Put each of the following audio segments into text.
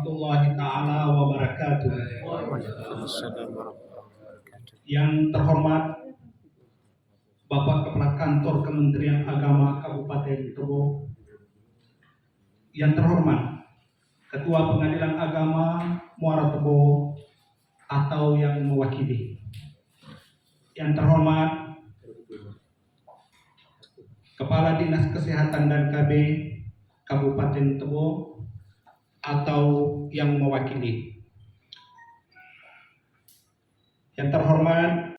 warahmatullahi taala wabarakatuh. Waalaikumsalam warahmatullahi wabarakatuh. Yang terhormat Bapak Kepala Kantor Kementerian Agama Kabupaten Tebo, yang terhormat Ketua Pengadilan Agama Muara Tebo atau yang mewakili, yang terhormat Kepala Dinas Kesehatan dan KB Kabupaten Tebo atau yang mewakili, yang terhormat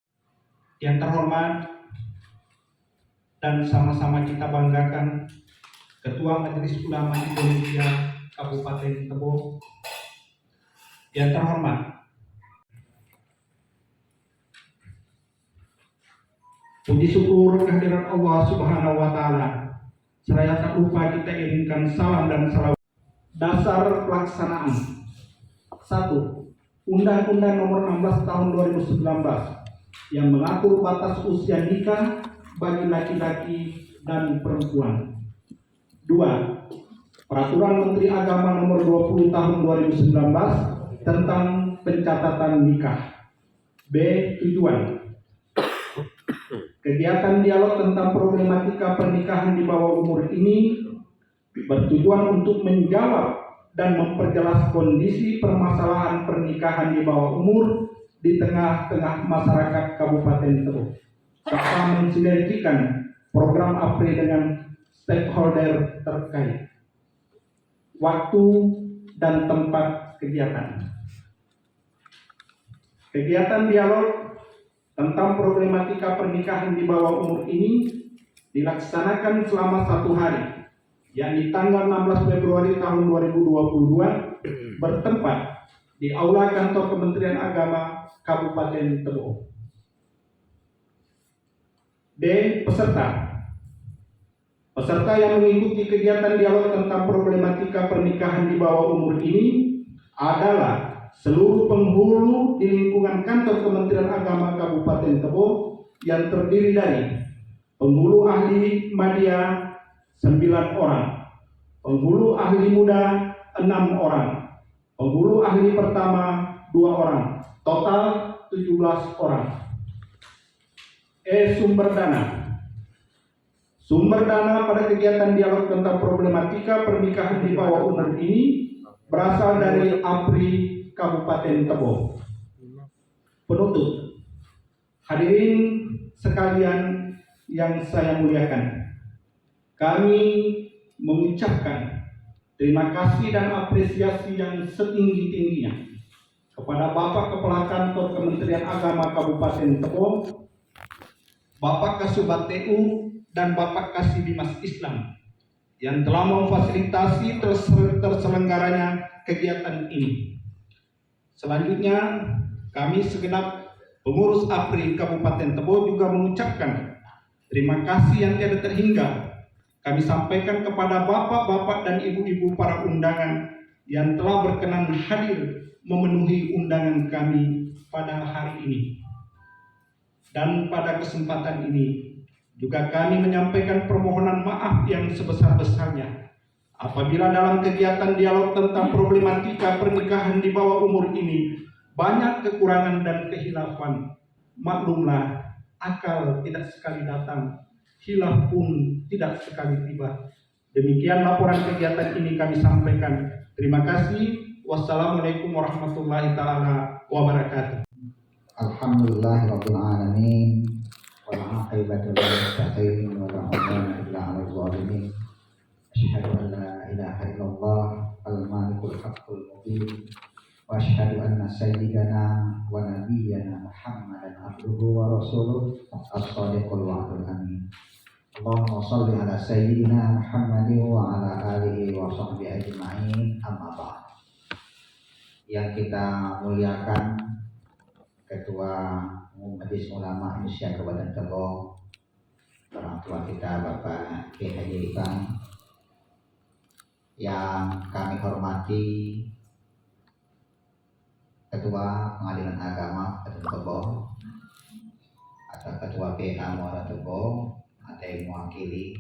dan sama-sama kita banggakan Ketua Majelis Ulama Indonesia Kabupaten Tebo, yang terhormat puji syukur kehadirat Allah Subhanahu wa taala, seraya tak lupa kita irimkan salam dan salawat. Dasar pelaksanaan 1. Undang-Undang Nomor 16 Tahun 2019 yang mengatur batas usia nikah bagi laki-laki dan perempuan. 2. Peraturan Menteri Agama Nomor 20 Tahun 2019 tentang pencatatan nikah. B. Tujuan kegiatan dialog tentang problematika pernikahan di bawah umur ini bertujuan untuk menjawab dan memperjelas kondisi permasalahan pernikahan di bawah umur di tengah-tengah masyarakat Kabupaten Tebo, serta mensinergikan program APRI dengan stakeholder terkait. Waktu dan tempat kegiatan. Kegiatan dialog tentang problematika pernikahan di bawah umur ini dilaksanakan selama 1 hari, yakni tanggal 16 Februari tahun 2022 bertempat di Aula Kantor Kementerian Agama Kabupaten Tebo. D. Peserta yang mengikuti kegiatan dialog tentang problematika pernikahan di bawah umur ini adalah seluruh penghulu di lingkungan Kantor Kementerian Agama Kabupaten Tebo yang terdiri dari penghulu ahli media 9 orang, penghulu ahli muda 6 orang, penghulu ahli pertama 2 orang, total 17 orang. E. Sumber dana pada kegiatan dialog tentang problematika pernikahan di bawah umur ini berasal dari APRI Kabupaten Tebo. Penutup, hadirin sekalian yang saya muliakan, kami mengucapkan terima kasih dan apresiasi yang setinggi-tingginya kepada Bapak Kepala Kantor Kementerian Agama Kabupaten Tebo, Bapak Kasubag TU, dan Bapak Kasidimas Islam yang telah memfasilitasi terselenggaranya kegiatan ini. Selanjutnya, kami segenap pengurus APRI Kabupaten Tebo juga mengucapkan terima kasih yang tiada terhingga kami sampaikan kepada bapak-bapak dan ibu-ibu para undangan yang telah berkenan hadir memenuhi undangan kami pada hari ini. Dan pada kesempatan ini juga kami menyampaikan permohonan maaf yang sebesar-besarnya apabila dalam kegiatan dialog tentang problematika pernikahan di bawah umur ini banyak kekurangan dan kehilafan. Maklumlah, akal tidak sekali datang, hilaf pun tidak sekali tiba. Demikian laporan kegiatan ini kami sampaikan. Terima kasih. Wassalamualaikum warahmatullahi taala wabarakatuh. Alhamdulillahirabbil alamin. Wal-aqibatu lil-muttaqin wa la udwana illa 'alal zalimin. Asyhadu an la ilaha illallah al-malikul haqqul mubin wa asyhadu anna sayyidana wa nabiyyana Muhammadan abduhu wa rasuluh as-shadiqul wa'dul amin. Allahumma shalli ala sayyidina Muhammadin wa ala alihi wa sahbihi ajma'in, amma ba'd. Yang kita muliakan Ketua Majelis Ulama Indonesia Kabupaten Tebo, orang tua kita Bapak Kiai Haji Ibang, yang kami hormati Ketua Pengadilan Agama Kabupaten Tebo atau Ketua PA Muara Tebo, ada yang mewakili,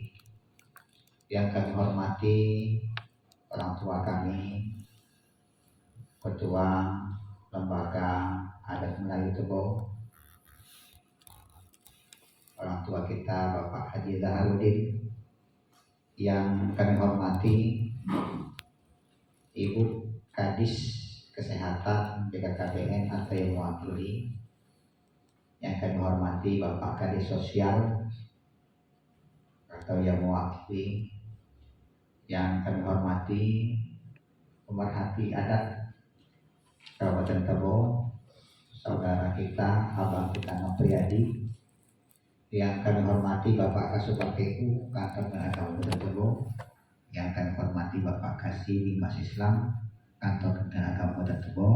yang kami hormati orang tua kami Ketua Lembaga Adat Melayu Tebo, orang tua kita Bapak Haji Zaharudin, yang kami hormati Ibu Kadis Kesehatan BKKBN atau yang mewakili, yang kami hormati Bapak Kadis Sosial atau yang mewakili, yang kami hormati pemerhati adat Kabupaten Tebo, saudara kita Abang kita Nopriyadi, yang kami hormati Bapak Kasubag PU Kantor Kabupaten Tebo, yang kami hormati Bapak Kasih Bimas Islam Kantor Kabupaten Tebo,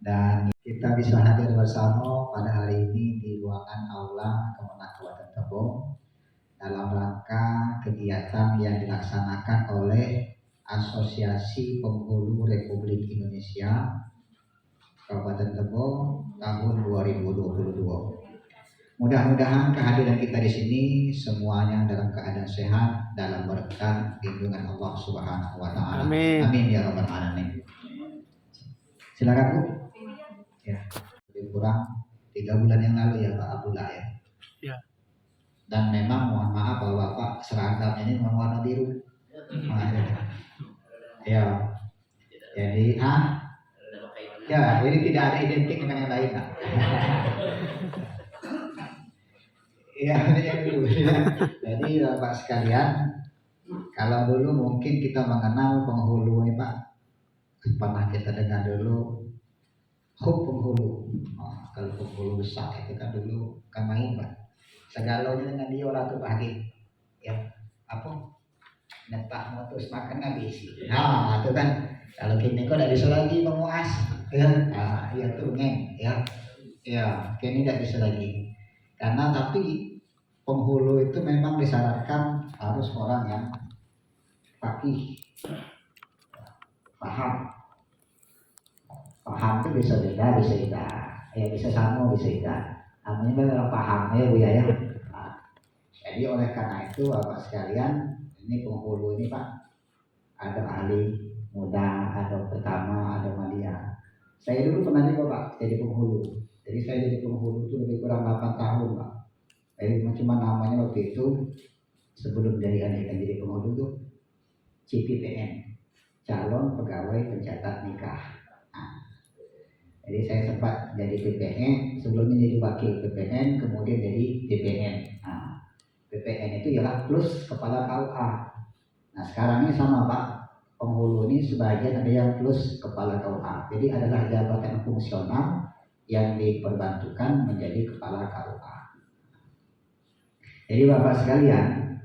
dan kita bisa hadir bersama pada hari ini di ruangan aula Kemenak Kabupaten Tebo dalam rangka kegiatan yang dilaksanakan oleh Asosiasi Penghulu Republik Indonesia Kabupaten Tebo tahun 2022. Mudah-mudahan kehadiran kita di sini semuanya dalam keadaan sehat, dalam berkat lindungan Allah Subhanahu wa taala. Amin. Amin ya rabbal alamin. Silakan Bu. Ya, lebih kurang 3 bulan yang lalu ya Pak Abdullah ya. Ya. Dan memang mohon maaf bahwa Bapak seragam ini warna biru. Ya. Jadi ya, ini tidak ada identik dengan yang lain Pak. Ya, ini yang dulu. Jadi Bapak sekalian, kalau dulu mungkin kita mengenal penghulu ini Pak, pernah kita dengar dulu hub penghulu. Kalau penghulu besar itu kan dulu kan main Pak. Segalanya dengan dia orang tuh pagi. Ya, apa? Netak mau terus makan habis. Nah, itu kan kalau kini kok tidak bisa lagi memuas. Ya, iya tuh ngeng. Ya, kini tidak bisa lagi. Karena tapi penghulu itu memang disyaratkan harus orang yang faqih, paham itu bisa beda, bisa tidak, ya bisa sama, bisa tidak. Namanya memang paham ya Bu ya. Nah, jadi oleh karena itu Bapak sekalian, ini penghulu ini Pak, ada ahli muda, ada pertama, ada media. Saya dulu pernah juga Pak jadi penghulu. Jadi saya jadi penghulu itu lebih kurang 8 tahun Pak. Jadi cuma namanya waktu itu sebelum jadi penghulu itu CPPN, calon pegawai pencatat nikah. Nah, jadi saya sempat jadi PPN, sebelumnya jadi wakil PPN, kemudian jadi PPN. Nah, PPN itu ialah plus kepala KUA. Nah sekarang ini sama Pak, penghulu ini sebagian ada yang plus kepala KUA. Jadi adalah jabatan fungsional yang diperbantukan menjadi kepala KUA. Jadi Bapak sekalian,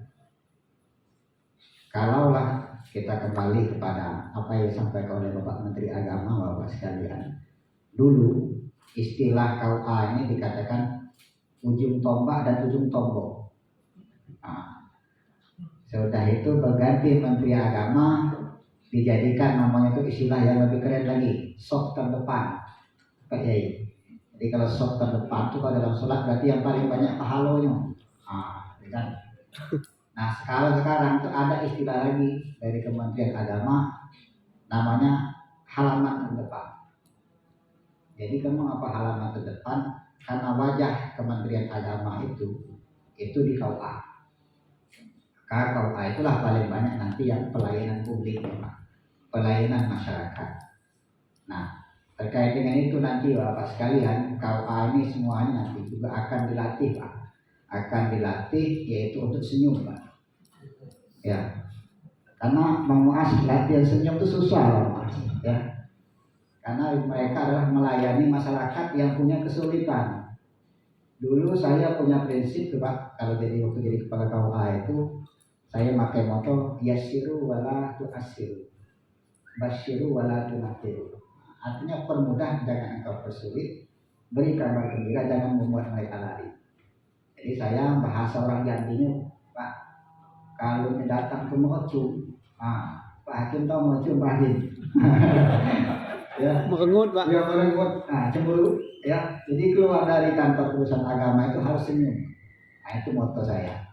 kalaulah kita kembali kepada apa yang disampaikan oleh Bapak Menteri Agama, Bapak sekalian, dulu istilah KUA ini dikatakan ujung tombak dan ujung tombol. Nah, sudah itu berganti Menteri Agama, dijadikan namanya itu istilah yang lebih keren lagi, sop terdepan. Pak Yai. Jadi kalau sop terdepan itu kalau dalam sholat berarti yang paling banyak pahalanya. Kan? Nah sekarang itu ada istilah lagi dari Kementerian Agama, namanya halaman terdepan. Jadi kamu apa halaman terdepan? Karena wajah Kementerian Agama itu di KUA. Karena KUA itulah paling banyak nanti yang pelayanan publik, pelayanan masyarakat. Nah terkait dengan itu nanti Bapak sekalian, KUA ini semuanya nanti juga akan dilatih Pak. Akan dilatih yaitu untuk senyum Pak. Ya. Karena memuas latihan senyum itu susah Pak. Ya. Karena mereka adalah melayani masyarakat yang punya kesulitan. Dulu saya punya prinsip tuh Pak, kalau waktu jadi kepala KUA itu saya pakai moto yassiru wala tu'assiru, basyiru wala tunaffiru. Artinya permudah jangan engkau persulit, beri kabar gembira jangan membuat mereka lari. Jadi saya bahasa orang Jambinya Pak, kalau datang ke Mocu, Pak Hakim tahu Mocu Pak Hakim. Ya, Merengut Pak. Ya merengut, cemburu. Ya, jadi keluar dari kantor perusahaan agama itu harus senyum. Nah itu moto saya.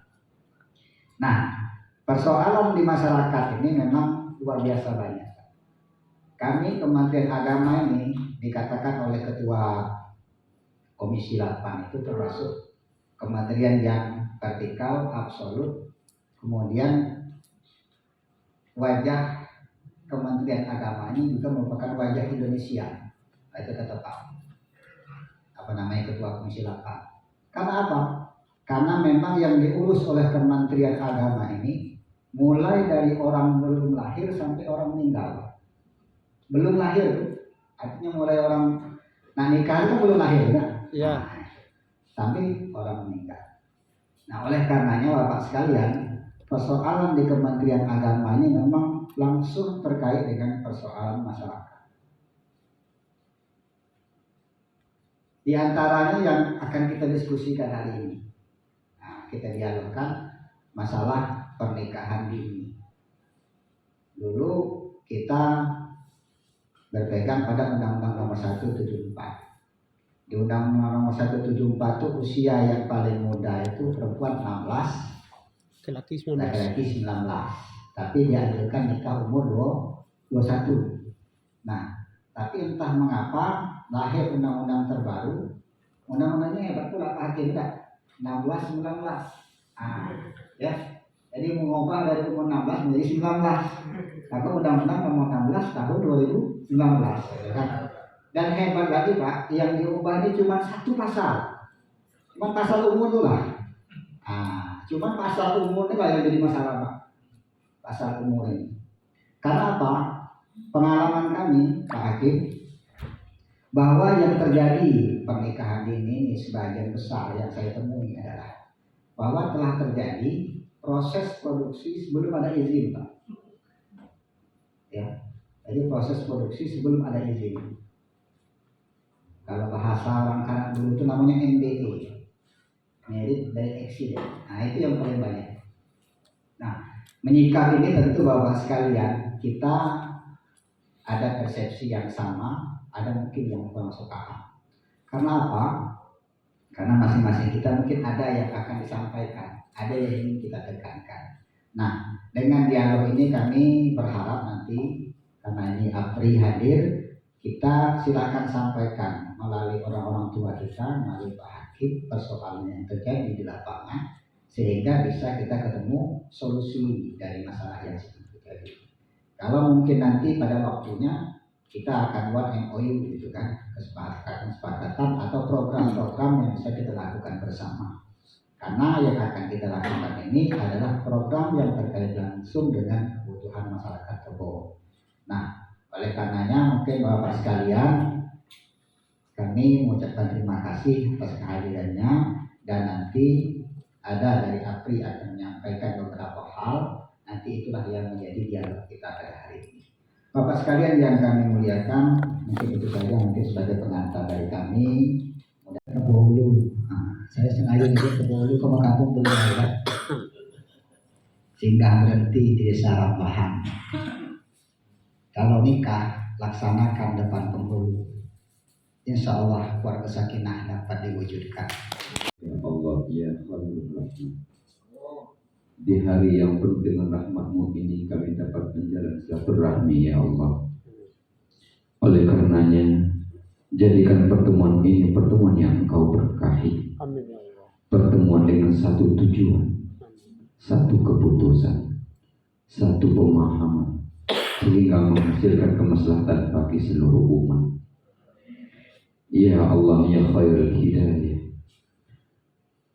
Nah persoalan di masyarakat ini memang luar biasa banyak. kami Kementerian Agama ini dikatakan oleh Ketua Komisi 8 itu termasuk kementerian yang vertikal, absolut. Kemudian wajah Kementerian Agama ini juga merupakan wajah Indonesia. Itu kata Pak Ketua Komisi 8. Karena apa? Karena memang yang diurus oleh Kementerian Agama ini mulai dari orang belum lahir sampai orang meninggal. Belum lahir, artinya mulai orang nikah itu belum lahir, kan? Ya. Sampai orang meninggal. Nah, oleh karenanya Bapak sekalian, persoalan di Kementerian Agama ini memang langsung terkait dengan persoalan masyarakat. Di antaranya yang akan kita diskusikan hari ini, kita dialogkan masalah pernikahan dini. Dulu kita berpegang pada Undang-Undang Nomor 174. Di Undang-Undang Nomor 174 itu usia yang paling muda itu perempuan 16, laki-laki 19. Tapi dianjurkan nikah umur 21. Nah, tapi entah mengapa lahir undang-undang terbaru. Undang-undangnya hebat pula Pak Hakim, enggak? 16 19. Ya. Jadi mengubah dari umur 16 menjadi 19. Maka Undang-Undang Nomor 16 tahun 2019, kan? Dan hebat lagi Pak, yang diubah ini cuma satu pasal. Cuma pasal umur itu lah. Cuma pasal umur ini lah yang jadi masalah Pak. Pasal umur ini. Karena apa? Pengalaman kami Pak Hakim, bahwa yang terjadi pernikahan dini ini sebagian besar yang saya temui adalah bahwa telah terjadi proses produksi sebelum ada izin Pak. Ya, jadi proses produksi sebelum ada izin. Kalau bahasa orang kanan dulu itu namanya MBA, Married by Accident. Nah, itu yang paling banyak. Nah, menikah ini tentu Bapak sekalian, kita ada persepsi yang sama, ada mungkin yang kurang masuk akal. Karena apa? Karena masing-masing kita mungkin ada yang akan disampaikan, ada yang ingin kita tekankan. Nah, dengan dialog ini kami berharap nanti, karena ini APRI hadir, kita silakan sampaikan melalui orang-orang tua kita, melalui Pak Hakim, persoalan yang terjadi di lapangan, sehingga bisa kita ketemu solusi dari masalah yang sedang terjadi. Kalau mungkin nanti pada waktunya kita akan buat MOU gitu kan, kesepakatan atau program-program yang bisa kita lakukan bersama. Karena yang akan kita lakukan ini adalah program yang terkait langsung dengan kebutuhan masyarakat Tebo. Nah, oleh karenanya mungkin Bapak sekalian, kami mengucapkan terima kasih atas kehadirannya, dan nanti ada dari APRI akan menyampaikan beberapa hal. Nanti itulah yang menjadi dialog kita pada hari ini. Bapak sekalian yang kami muliakan, mungkin itu saja mungkin sebagai pengantar dari kami. Ke Bolu, saya sengaja ke Bolu, ke Makampung belum ada, sehingga berhenti di desa Rambahan. Kalau nikah, laksanakan depan penghulu. Insya Allah keluarga sakinah dapat diwujudkan. Ya Allah, ya Khalilur Rahman. Di hari yang penuh dengan rahmat-Mu ini kami dapat menjalani silaturahmi ya Allah. Oleh karenanya, jadikan pertemuan ini pertemuan yang Engkau berkahi. Amin ya Allah. Pertemuan dengan satu tujuan, satu keputusan, satu pemahaman, sehingga menghasilkan kemaslahatan bagi seluruh umat. Ya Allah, ya khairul hidayah,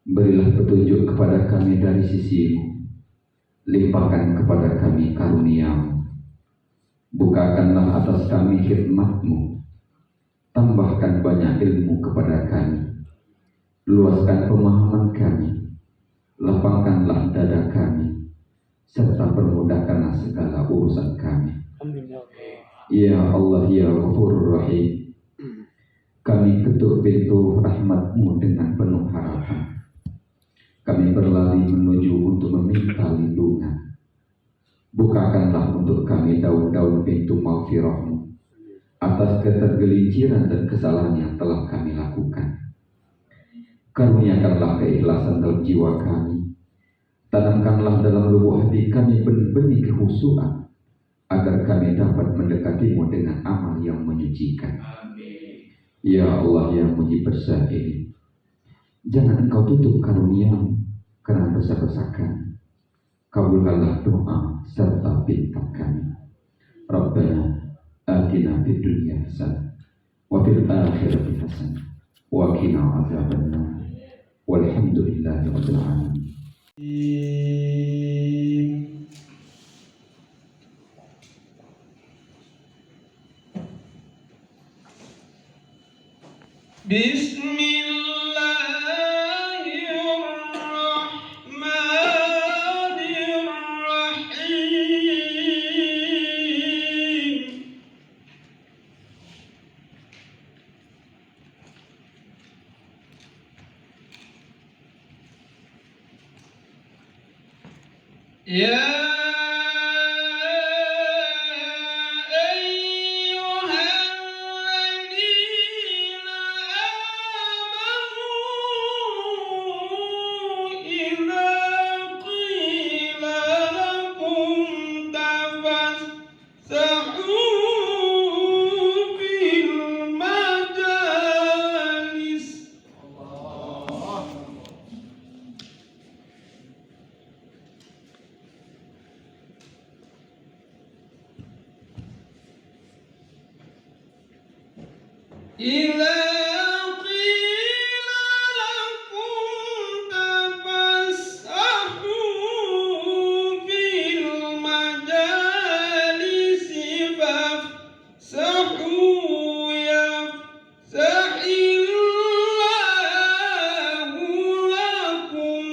berilah petunjuk kepada kami dari sisi-Mu, limpahkan kepada kami karunia-Mu, bukakanlah atas kami khidmat-Mu, tambahkan banyak ilmu kepada kami, luaskan pemahaman kami, lapangkanlah dada kami, serta permudahkanlah segala urusan kami. Amin ya Allah. Ya Allah, ya Ghafurur Rahim, kami ketuk pintu rahmat-Mu dengan penuh harapan. Kami berlari menuju untuk meminta lindungan. Bukakanlah untuk kami daun-daun pintu maghfirah-Mu atas ketergelinciran dan kesalahan yang telah kami lakukan. Karuniakanlah keikhlasan dalam jiwa kami. Tanamkanlah dalam lubuk hati kami benih-benih kehusuan, agar kami dapat mendekatimu dengan amal yang menyucikan. Ya Allah yang muji besar ini, jangan Engkau tutup karunia-Mu karena dosa-dosa kami. Kabulkanlah doa serta pinta kami. Rabbana atina fid dunya hasanah wa fil akhirati hasanah wa qina adzabannar. Walhamdulillahi rabbil alamin. Bismillahirrahmanirrahim. Ya إذا قيل لكم تفسحوا في المجالس فافسحوا يفسح الله لكم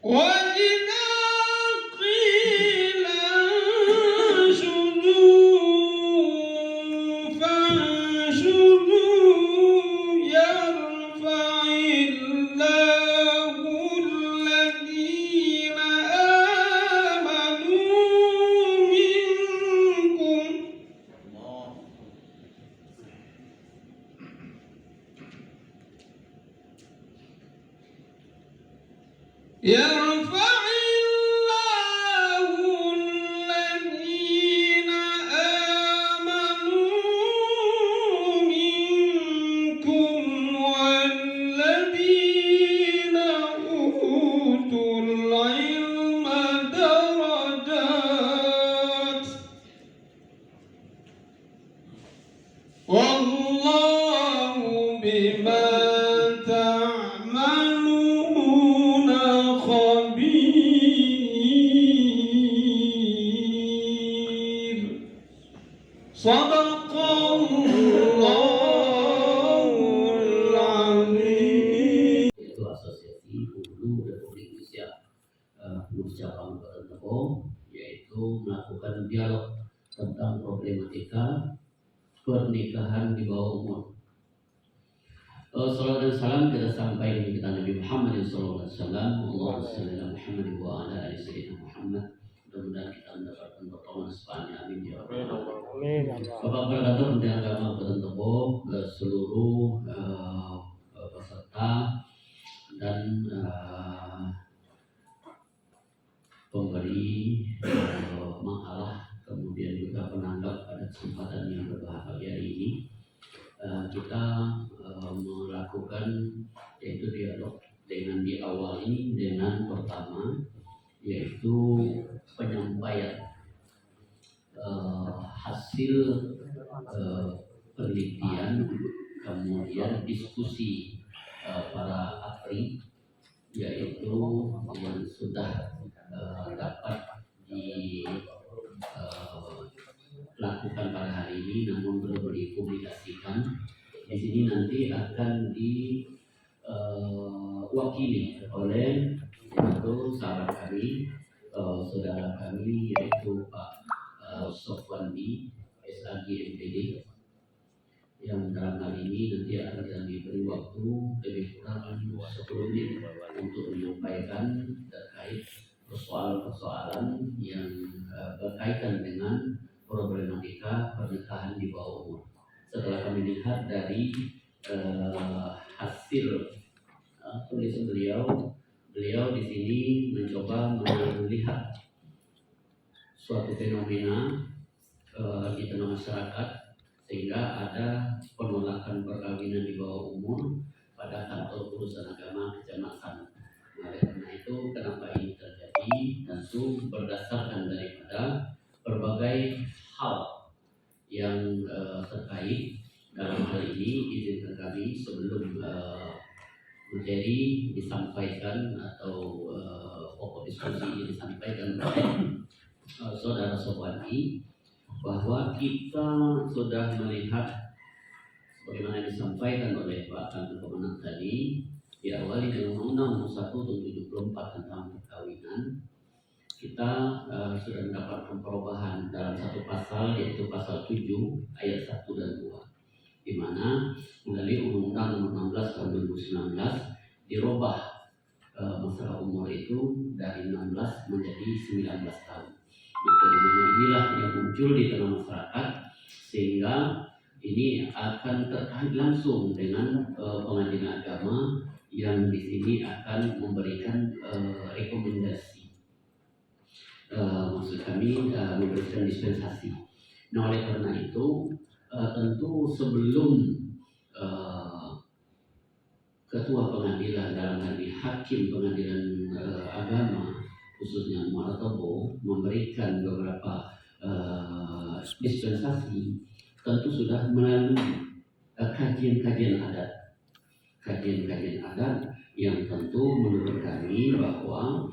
وإذا قيل انشزوا فانشزوا يرفع الله الذين آمنوا منكم يرفع الله الذين آمنوا منكم والذين أوتوا العلم درجات والله بما تعملون خبير صدق الله العظيم. Yaitu Asosiasi Hulu Republik Indonesia Hulu Cabang Kabupaten Tebo, yaitu melakukan dialog tentang problematika pernikahan di bawah umur. Salawat dan salam kita sampaikan kepada Nabi Muhammad SAW. Allahumma shalli ala Muhammad wa ala ali sayyidina Muhammad. Mudah-mudahan kita mendapatkan pertolongan sepanjang amin ya rabbal alamin. Bapak Berkata Menteri Agama Kabupaten Tebo, seluruh peserta dan pemberi makalah, kemudian juga penanggap pada kesempatan yang berbahagia ini. Kita melakukan yaitu dialog dengan di awal ini dengan pertama yaitu penyampaian hasil penelitian, kemudian diskusi para ahli yaitu yang sudah dapat dilakukan pada hari ini namun belum dipublikasikan. Di sini nanti akan diwakili oleh yaitu sahabat kami, saudara kami yaitu Pak Sofwandi SAG MPD, yang dalam hal ini nanti akan diberi waktu lebih kurang 10 menit untuk menyampaikan terkait persoalan-persoalan yang berkaitan dengan problematika pernikahan di bawah umur. Setelah kami lihat dari hasil tulisan beliau. Beliau di sini mencoba melihat suatu fenomena di tengah masyarakat, sehingga ada penolakan perkawinan di bawah umur pada kantor urusan agama kecamatan. Oleh karena itu, kenapa ini terjadi? Tentu berdasarkan daripada berbagai hal yang terkait. Dalam hal ini, izinkan kami sebelum materi disampaikan atau pokok diskusi ini disampaikan oleh saudara Sobandi, bahwa kita sudah melihat sebagaimana disampaikan oleh Pak Kantor Komandan tadi, diawali dengan Undang-Undang Nomor 1 Tahun 74 tentang perkawinan. Kita sudah mendapatkan perubahan dalam satu pasal, yaitu pasal 7 ayat 1 dan 2, di mana melalui Undang-Undang Nomor 16 Tahun 2019 dirubah masalah umur itu dari 16 menjadi 19 tahun. Fenomena inilah yang muncul di tengah masyarakat, sehingga ini akan terkait langsung dengan pengadilan agama yang di sini akan memberikan rekomendasi, maksud kami memberikan dispensasi. Nah, oleh karena itu tentu sebelum ketua pengadilan, dalam hal ini hakim pengadilan agama khususnya Muaratobo, memberikan beberapa dispensasi, tentu sudah melalui kajian-kajian adat yang tentu menurut kami bahwa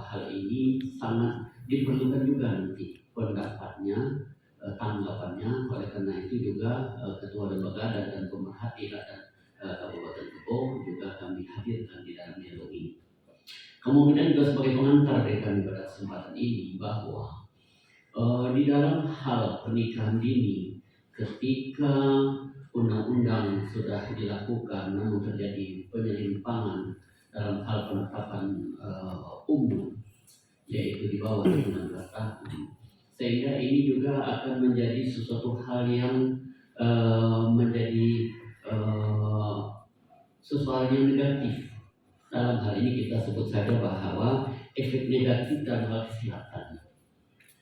hal ini sangat diperlukan juga nanti pendapatnya, tanggapannya. Oleh karena itu juga ketua lembaga adat dan pemerhati adat Kabupaten Tebo juga kami hadirkan di dalam dialog ini. Kemudian juga sebagai pengantar dari kami pada kesempatan ini, bahwa di dalam hal pernikahan dini, ketika undang-undang sudah dilakukan namun terjadi penyimpangan dalam hal penetapan umur, yaitu di bawah 19 tahun, sehingga ini juga akan menjadi sesuatu hal yang menjadi sesuatu yang negatif. Dalam hal ini kita sebut saja bahwa efek negatif dalam hal kesehatan,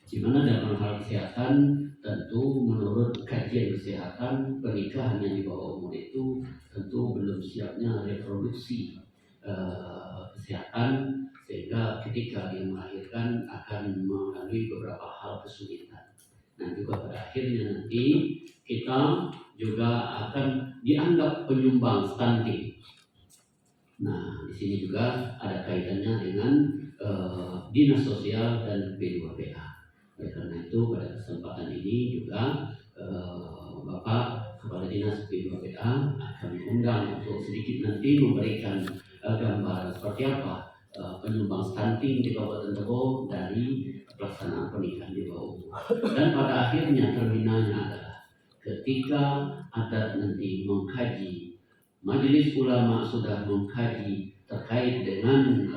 di mana dalam hal kesehatan tentu menurut kajian kesehatan, pernikahan yang di bawah umur itu tentu belum siapnya reproduksi kesehatan, sehingga ketika dia melahirkan akan melalui beberapa hal kesulitan. Nah, juga pada akhirnya nanti kita juga akan dianggap penyumbang stunting. Nah, di sini juga ada kaitannya dengan dinas sosial dan P2PA. Oleh karena itu pada kesempatan ini juga Bapak Kepala Dinas P2PA akan diundang untuk sedikit nanti memberikan gambaran seperti apa penyumbang stunting di Kabupaten Tebo dari pelaksanaan pernikahan di bawah umur. Dan pada akhirnya terminalnya adalah ketika adat nanti mengkaji, Majelis Ulama sudah mengkaji terkait dengan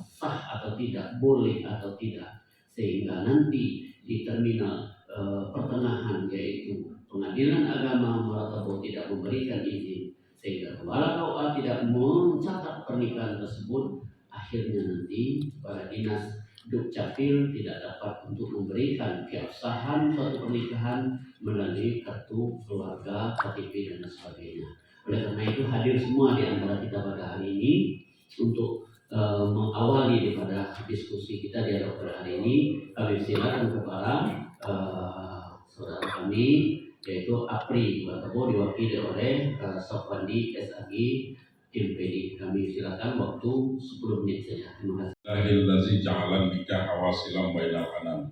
sah atau tidak, boleh atau tidak, sehingga nanti di terminal pertengahan, yaitu Pengadilan Agama Muaratobo tidak memberikan izin, sehingga Kepala KUA tidak mencatat pernikahan tersebut, akhirnya nanti para dinas Dukcapil tidak dapat untuk memberikan keabsahan suatu pernikahan melalui kartu keluarga, KTP dan sebagainya. Oleh karena itu hadir semua di antara kita pada hari ini untuk mengawali daripada diskusi kita dialog pada hari ini. Kami silakan kepada saudara kami, yaitu Apri Watabo, diwakili oleh Sofwandi SAG tim PD. Kami silakan, waktu 10 menit saja. Terima kasih. Allazi ja'ala nikah wasilam bainal anam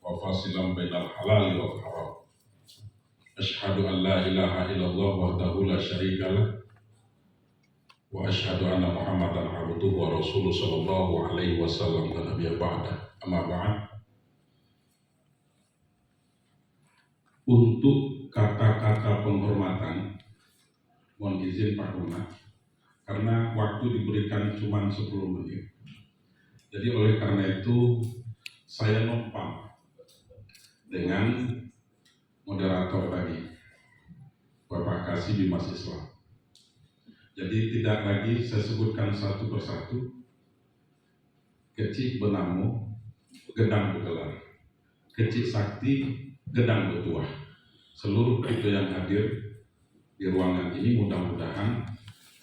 wa fasilam bainal halal wal haram. Asyhadu an la ilaha illallah wahdahu la syarika lah wa asyhadu anna Muhammadan abduhu wa rasuluhu sallallahu alaihi wasallam wa nabiyya ba'da. Amma ba'd. Untuk kata-kata penghormatan, mohon izin Pak Guna, karena waktu diberikan cuma 10 menit. Jadi oleh karena itu saya numpang dengan moderator tadi. Bapak kasih Bimas Islam. Jadi tidak lagi saya sebutkan satu persatu. Kecil Benamo, Gedang Begelar, Kecil Sakti, Gedang Betuah. Seluruh itu yang hadir di ruangan ini mudah-mudahan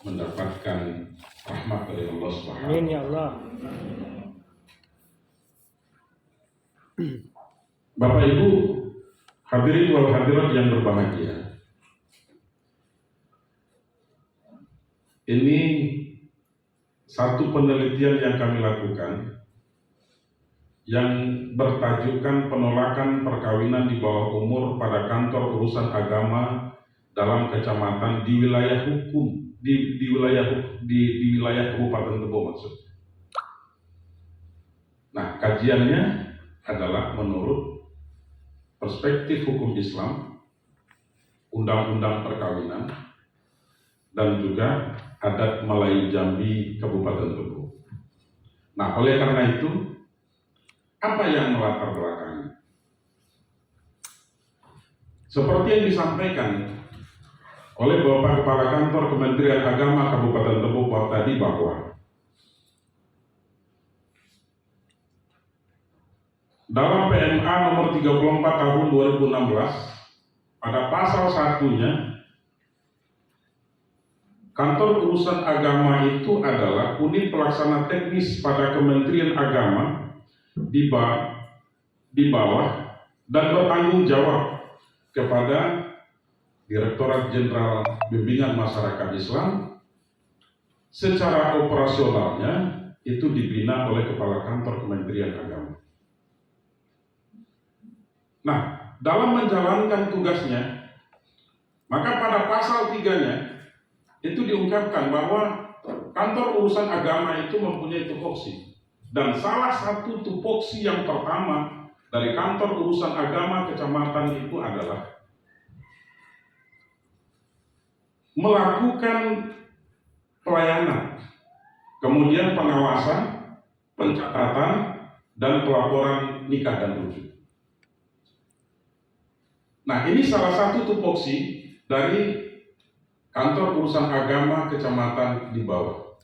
mendapatkan rahmat dari Allah Subhanahu. Amin ya Allah. Bapak Ibu hadirin wal hadirat yang berbahagia. Ini satu penelitian yang kami lakukan yang bertajukan penolakan perkawinan di bawah umur pada kantor urusan agama dalam kecamatan di wilayah hukum di wilayah Kabupaten Tebo maksudnya. Nah, kajiannya adalah menurut perspektif hukum Islam, undang-undang perkawinan, dan juga adat Melayu Jambi Kabupaten Tebo. Nah, oleh karena itu, apa yang melatar belakangnya? Seperti yang disampaikan oleh Bapak Kepala Kantor Kementerian Agama Kabupaten Tebo tadi bahwa dalam PMA nomor 34 tahun 2016 pada pasal 1-nya kantor urusan agama itu adalah unit pelaksana teknis pada Kementerian Agama di bawah dan bertanggung jawab kepada Direktorat Jenderal Bimbingan Masyarakat Islam. Secara operasionalnya itu dibina oleh Kepala Kantor Kementerian Agama. Nah, dalam menjalankan tugasnya, maka pada pasal 3-nya itu diungkapkan bahwa kantor urusan agama itu mempunyai tupoksi. Dan salah satu tupoksi yang pertama dari kantor urusan agama kecamatan itu adalah melakukan pelayanan, kemudian pengawasan, pencatatan, dan pelaporan nikah dan rujuk. Nah, ini salah satu tupoksi dari kantor urusan agama kecamatan di bawah.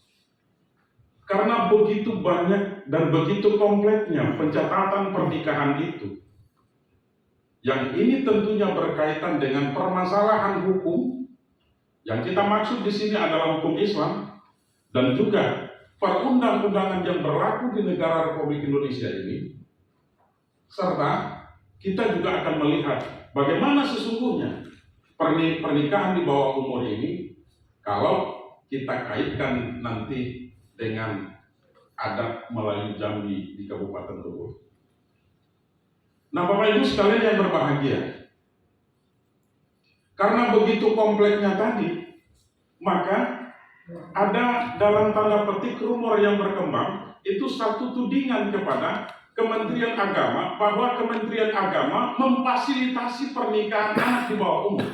Karena begitu banyak dan begitu kompleksnya pencatatan pernikahan itu, yang ini tentunya berkaitan dengan permasalahan hukum. Yang kita maksud di sini adalah hukum Islam dan juga perundang-undangan yang berlaku di negara Republik Indonesia ini, serta kita juga akan melihat bagaimana sesungguhnya pernikahan di bawah umur ini kalau kita kaitkan nanti dengan adat Melayu Jambi di Kabupaten Tebo. Nah, Bapak Ibu sekalian yang berbahagia, karena begitu kompleksnya tadi, maka ada dalam tanda petik rumor yang berkembang, itu satu tudingan kepada Kementerian Agama bahwa Kementerian Agama memfasilitasi pernikahan anak di bawah umur.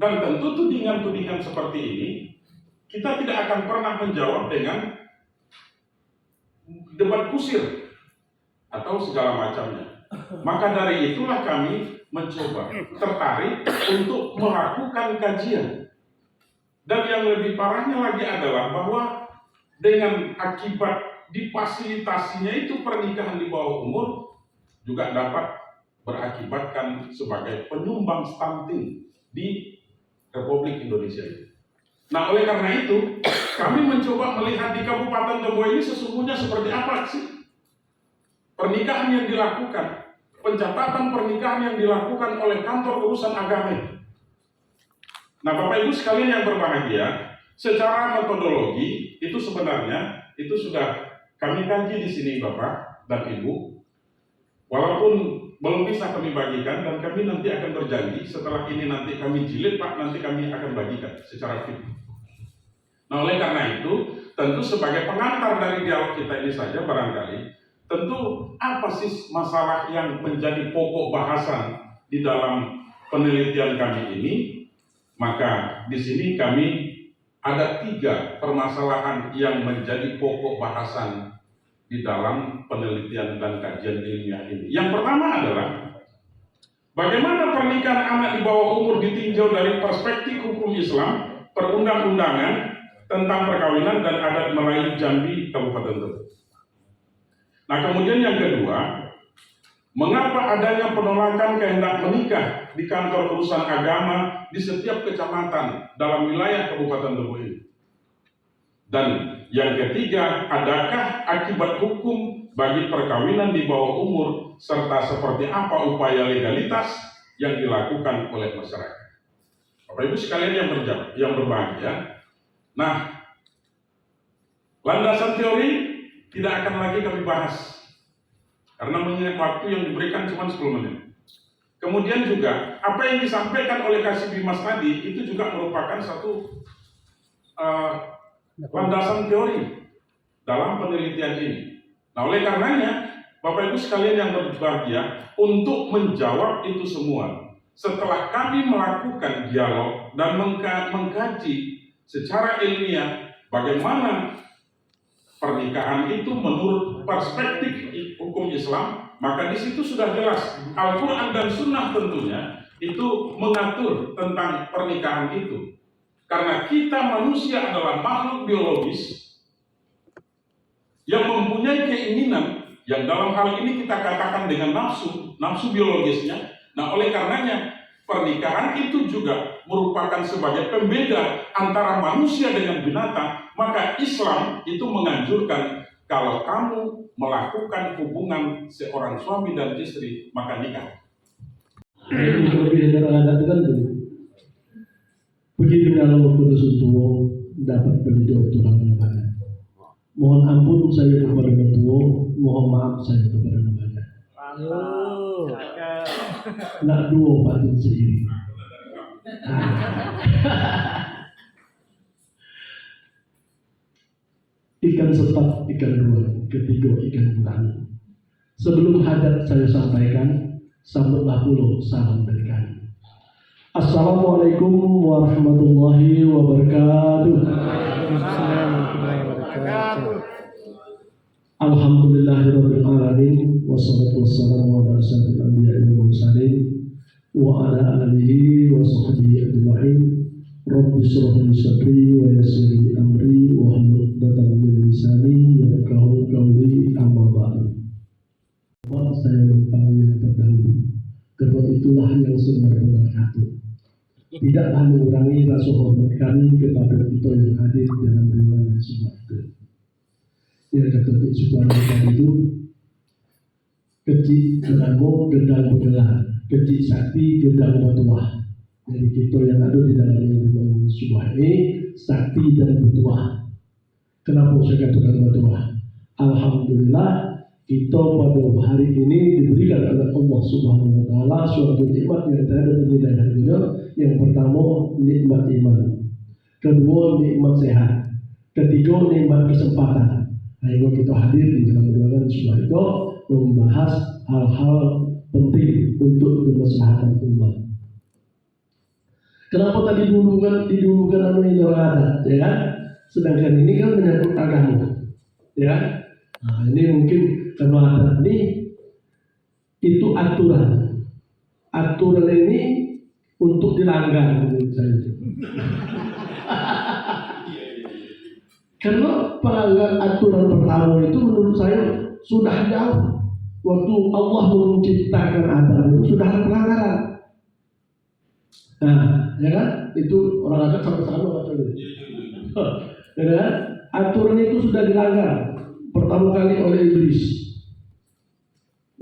Dan tentu tudingan-tudingan seperti ini kita tidak akan pernah menjawab dengan debat kusir atau segala macamnya. Maka dari itulah kami mencoba tertarik untuk melakukan kajian. Dan yang lebih parahnya lagi adalah bahwa dengan akibat difasilitasinya itu pernikahan di bawah umur juga dapat berakibatkan sebagai penyumbang stunting di Republik Indonesia ini. Nah, oleh karena itu kami mencoba melihat di Kabupaten Tebo ini sesungguhnya seperti apa sih pernikahan yang dilakukan, pencatatan pernikahan yang dilakukan oleh kantor urusan agama ini. Nah, Bapak Ibu sekalian yang berbahagia, secara metodologi itu sebenarnya itu sudah kami kaji di sini Bapak dan Ibu. Walaupun belum bisa kami bagikan dan kami nanti akan berjanji setelah ini nanti kami jilid Pak, nanti kami akan bagikan secara fit. Nah, oleh karena itu tentu sebagai pengantar dari dialog kita ini saja barangkali tentu apa sih masalah yang menjadi pokok bahasan di dalam penelitian kami ini? Maka di sini kami ada 3 permasalahan yang menjadi pokok bahasan di dalam penelitian dan kajian ilmiah ini. Yang pertama adalah Bagaimana pernikahan anak di bawah umur ditinjau dari perspektif hukum Islam, perundang-undangan tentang perkawinan dan adat Melayu Jambi Kabupaten Tebet. Nah, kemudian yang kedua, mengapa adanya penolakan kehendak menikah di kantor urusan agama di setiap kecamatan dalam wilayah Kabupaten Tebet ini? Dan yang ketiga, adakah akibat hukum bagi perkawinan di bawah umur serta seperti apa upaya legalitas yang dilakukan oleh masyarakat? Bapak Ibu sekalian yang berbahagia, nah, landasan teori tidak akan lagi kami bahas karena mengingat waktu yang diberikan cuma 10 menit. Kemudian juga apa yang disampaikan oleh Kasih Bimas tadi itu juga merupakan satu landasan teori dalam penelitian ini. Nah, oleh karenanya Bapak Ibu sekalian yang berbahagia, untuk menjawab itu semua, setelah kami melakukan dialog dan mengkaji secara ilmiah bagaimana pernikahan itu menurut perspektif hukum Islam, maka di situ sudah jelas Al-Quran dan Sunnah tentunya itu mengatur tentang pernikahan itu. Karena kita manusia adalah makhluk biologis yang mempunyai keinginan yang dalam hal ini kita katakan dengan nafsu biologisnya. Nah, oleh karenanya pernikahan itu juga merupakan sebagai pembeda antara manusia dengan binatang. Maka Islam itu menganjurkan kalau kamu melakukan hubungan seorang suami dan istri, maka nikah. Lebih dari adat itu kan begitu kalau putus untuk dapat beli tulang namanya. Mohon ampun saya kepada tua, mohon maaf saya kepada namanya. Nak dua patut sendiri. Ikan sepat, ikan dua, ketiga ikan bulan. Sebelum hajat saya sampaikan, sambutlah dulu salam dari kami. Assalamualaikum warahmatullahi wabarakatuh. Alhamdulillahirabbil alamin wassalatu wassalamu ala asyrofil anbiya'i wal mursalin wa ala alihi wa sahbihi ajma'in. Rabbi shrah li sadri wa yassir li amri wa hlul 'uqdatam min lisani yafqahu qawli, amma ba'du. Saya lupa yang terdahulu, karena itulah yang sebenar-benar katut. Tidaklah mengurangi rasa hormat kami kepada kita yang hadir dalam ruangan semua itu. Yang kata Subhanahu tadi itu kecil menanggung gendang bergelar, kecil sakti gendang bertuah. Jadi kita yang ada di dalam ruangan semua ini sakti dan bertuah. Kenapa saya katakan bertuah? Alhamdulillah kita pada hari ini diberikan oleh Allah Subhanahu wa Ta'ala suatu nikmat yang tak ada ternilai harganya. Yang pertama, nikmat iman. Kedua, nikmat sehat. Ketiga, nikmat kesempatan. Ayo kita hadir di dalam ruangan semua itu membahas hal-hal penting untuk kemaslahatan umat. Kenapa tadi didulukan anu ini adat, ya kan? Sedangkan ini kan menyangkut agama, ya kan? Nah, ini mungkin karena adat ini itu aturan. Aturan ini untuk dilanggar menurut saya. Karena pelanggar aturan pertama itu menurut saya sudah jauh. Waktu Allah menciptakan adat itu sudah ada pelanggaran. Nah, ya kan? Itu orang adat sama-sama baca dulu. Ya kan? Aturan itu sudah dilanggar pertama kali oleh iblis.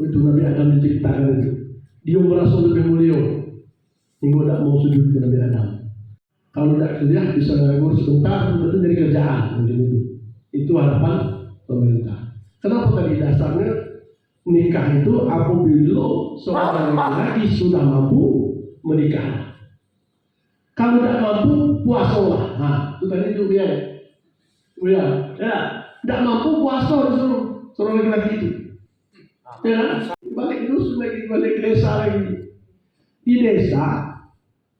Itu Nabi Adam diciptakan itu. Dia merasa lebih mulia. Hingga tidak mau sujud ke Nabi Adam. Kalau tidak kuliah bisa nganggur sebentar, itu jadi kerjaan. Itu harapan pemerintah. Kenapa tadi dasarnya nikah itu apabila seorang laki-laki sudah mampu menikah. Kalau tidak mampu puasalah. Nah, itu tadi itu dia. Ya, tidak mampu puasa disuruh seorang laki-laki itu. Ya, balik terus lagi balik desa lagi. Di desa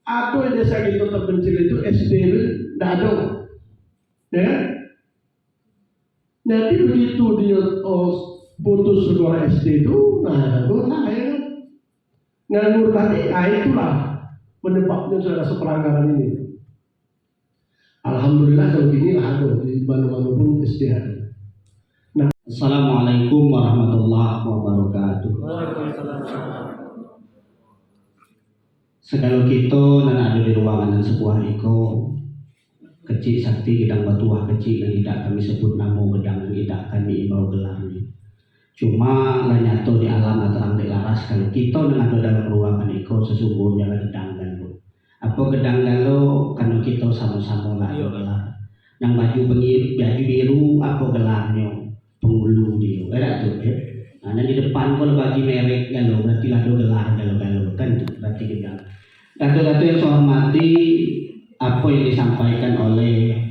atau desa kita terpencil itu SD tidak ada, ya. Nanti begitu dia putus sekolah SD itu, nah boleh ya. nganggur tadi, itulah penyebabnya saudara seperanggaran ini. Alhamdulillah kalau gini lah ada di mana-mana pun SD ada. Assalamualaikum warahmatullahi wabarakatuh. Segala kita dan ada di ruangan dan sebuah iko kecil sakti gedang batuah kecil dan tidak kami sebut nama gedang dan tidak kami imbau gelarnya. Cuma lah nyato di alam terang di laras kalau kita dengan ada dalam ruangan iko sesungguhnya lah gedang galo. Apa gedang galo karena kita sama-sama lah ada gelar. Yang baju biru apa gelarnya? Penghulu dia, ada tuh ya. Nah, di depan kalau bagi merek galo berarti lah do gelar galo kan tuh berarti gedang. Dato-dato yang saya hormati, apa yang disampaikan oleh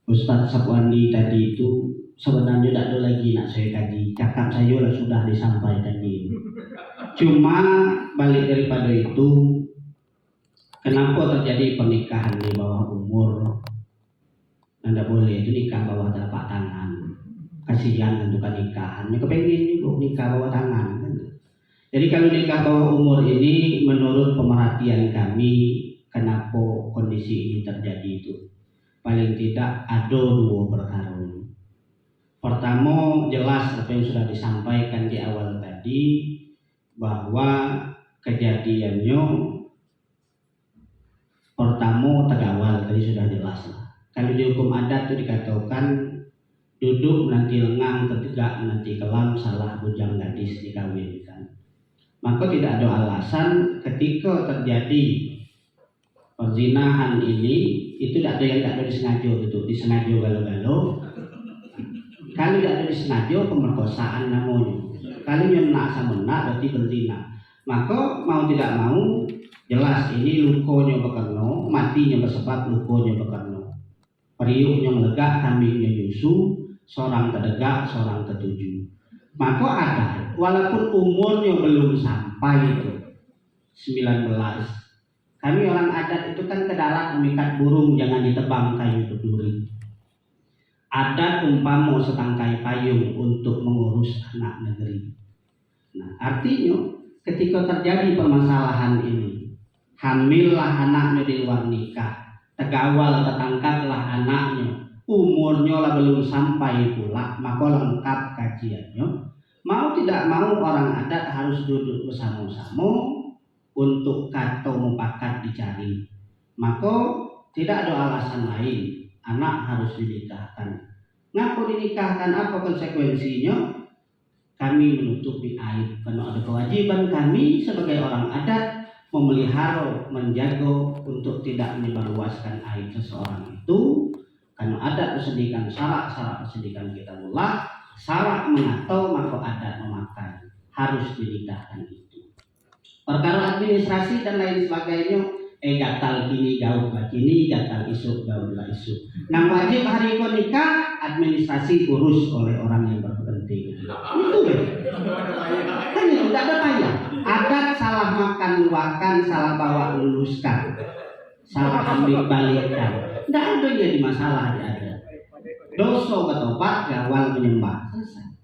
Ustadz Sapwandi tadi itu sebenarnya tidak ada lagi nak saya kaji. Cakap saya sudah disampaikan ini. Cuma balik daripada itu, kenapa terjadi pernikahan di bawah umur? Anda boleh itu nikah bawah telapak tangan. Kasihan tentukan nikahan, kepengen juga nikah bawah tangan kan. Jadi kalau nikah bawah umur ini menurut pemerhatian kami kenapa kondisi ini terjadi itu paling tidak ada dua perkara. Pertama jelas apa yang sudah disampaikan di awal tadi bahwa kejadiannya pertama tegawal tadi sudah jelas lah. Kalau di hukum adat itu dikatakan duduk menanti lengang, tegak menanti kelam, salah bujang gadis dikawinkan. Maka tidak ada alasan ketika terjadi perzinahan ini itu tidak ada yang tidak ada disengaja gitu, disengaja galo-galo. Kalau tidak ada disengaja pemerkosaan namanya. Kalau nyenak sama nak berarti berzina. Maka mau tidak mau jelas ini lukanya bekerno, matinya bersebab lukanya bekerno. Periuknya melegak, kambingnya nyusu, seorang terdesak, seorang tertuju. Maka ada, walaupun umurnya belum sampai itu 19. Kami orang adat itu kan ke darat memikat burung jangan ditebang kayu berduri. Adat umpama setangkai payung untuk mengurus anak negeri. Nah, artinya ketika terjadi permasalahan ini, hamillah anaknya di luar nikah, tegawal tertangkaplah anaknya, umurnya lah belum sampai pula, maka lengkap kajiannya. Mau tidak mau orang adat harus duduk bersama-sama untuk kata mufakat dicari. Maka tidak ada alasan lain, anak harus dinikahkan. Ngapa dinikahkan? Apa konsekuensinya? Kami menutupi aib karena ada kewajiban kami sebagai orang adat memelihara, menjaga untuk tidak menyebarluaskan aib seseorang itu. Karena adat persediaan syarat persediaan kita mulai syarat mengatau maka adat memakai harus dinikahkan itu. Perkara administrasi dan lain sebagainya, gatal kini gaul lah kini, gatal isuk gaul lah isuk. Nah wajib hari itu nikah administrasi urus oleh orang yang berkepentingan. Itu kan itu tidak ada payah. Adat salah makan luakan, salah bawa luluskan, salah ambil balikkan. Tidak ada jadi masalah di adat. Dosa ketobat gawal menyembah selesai.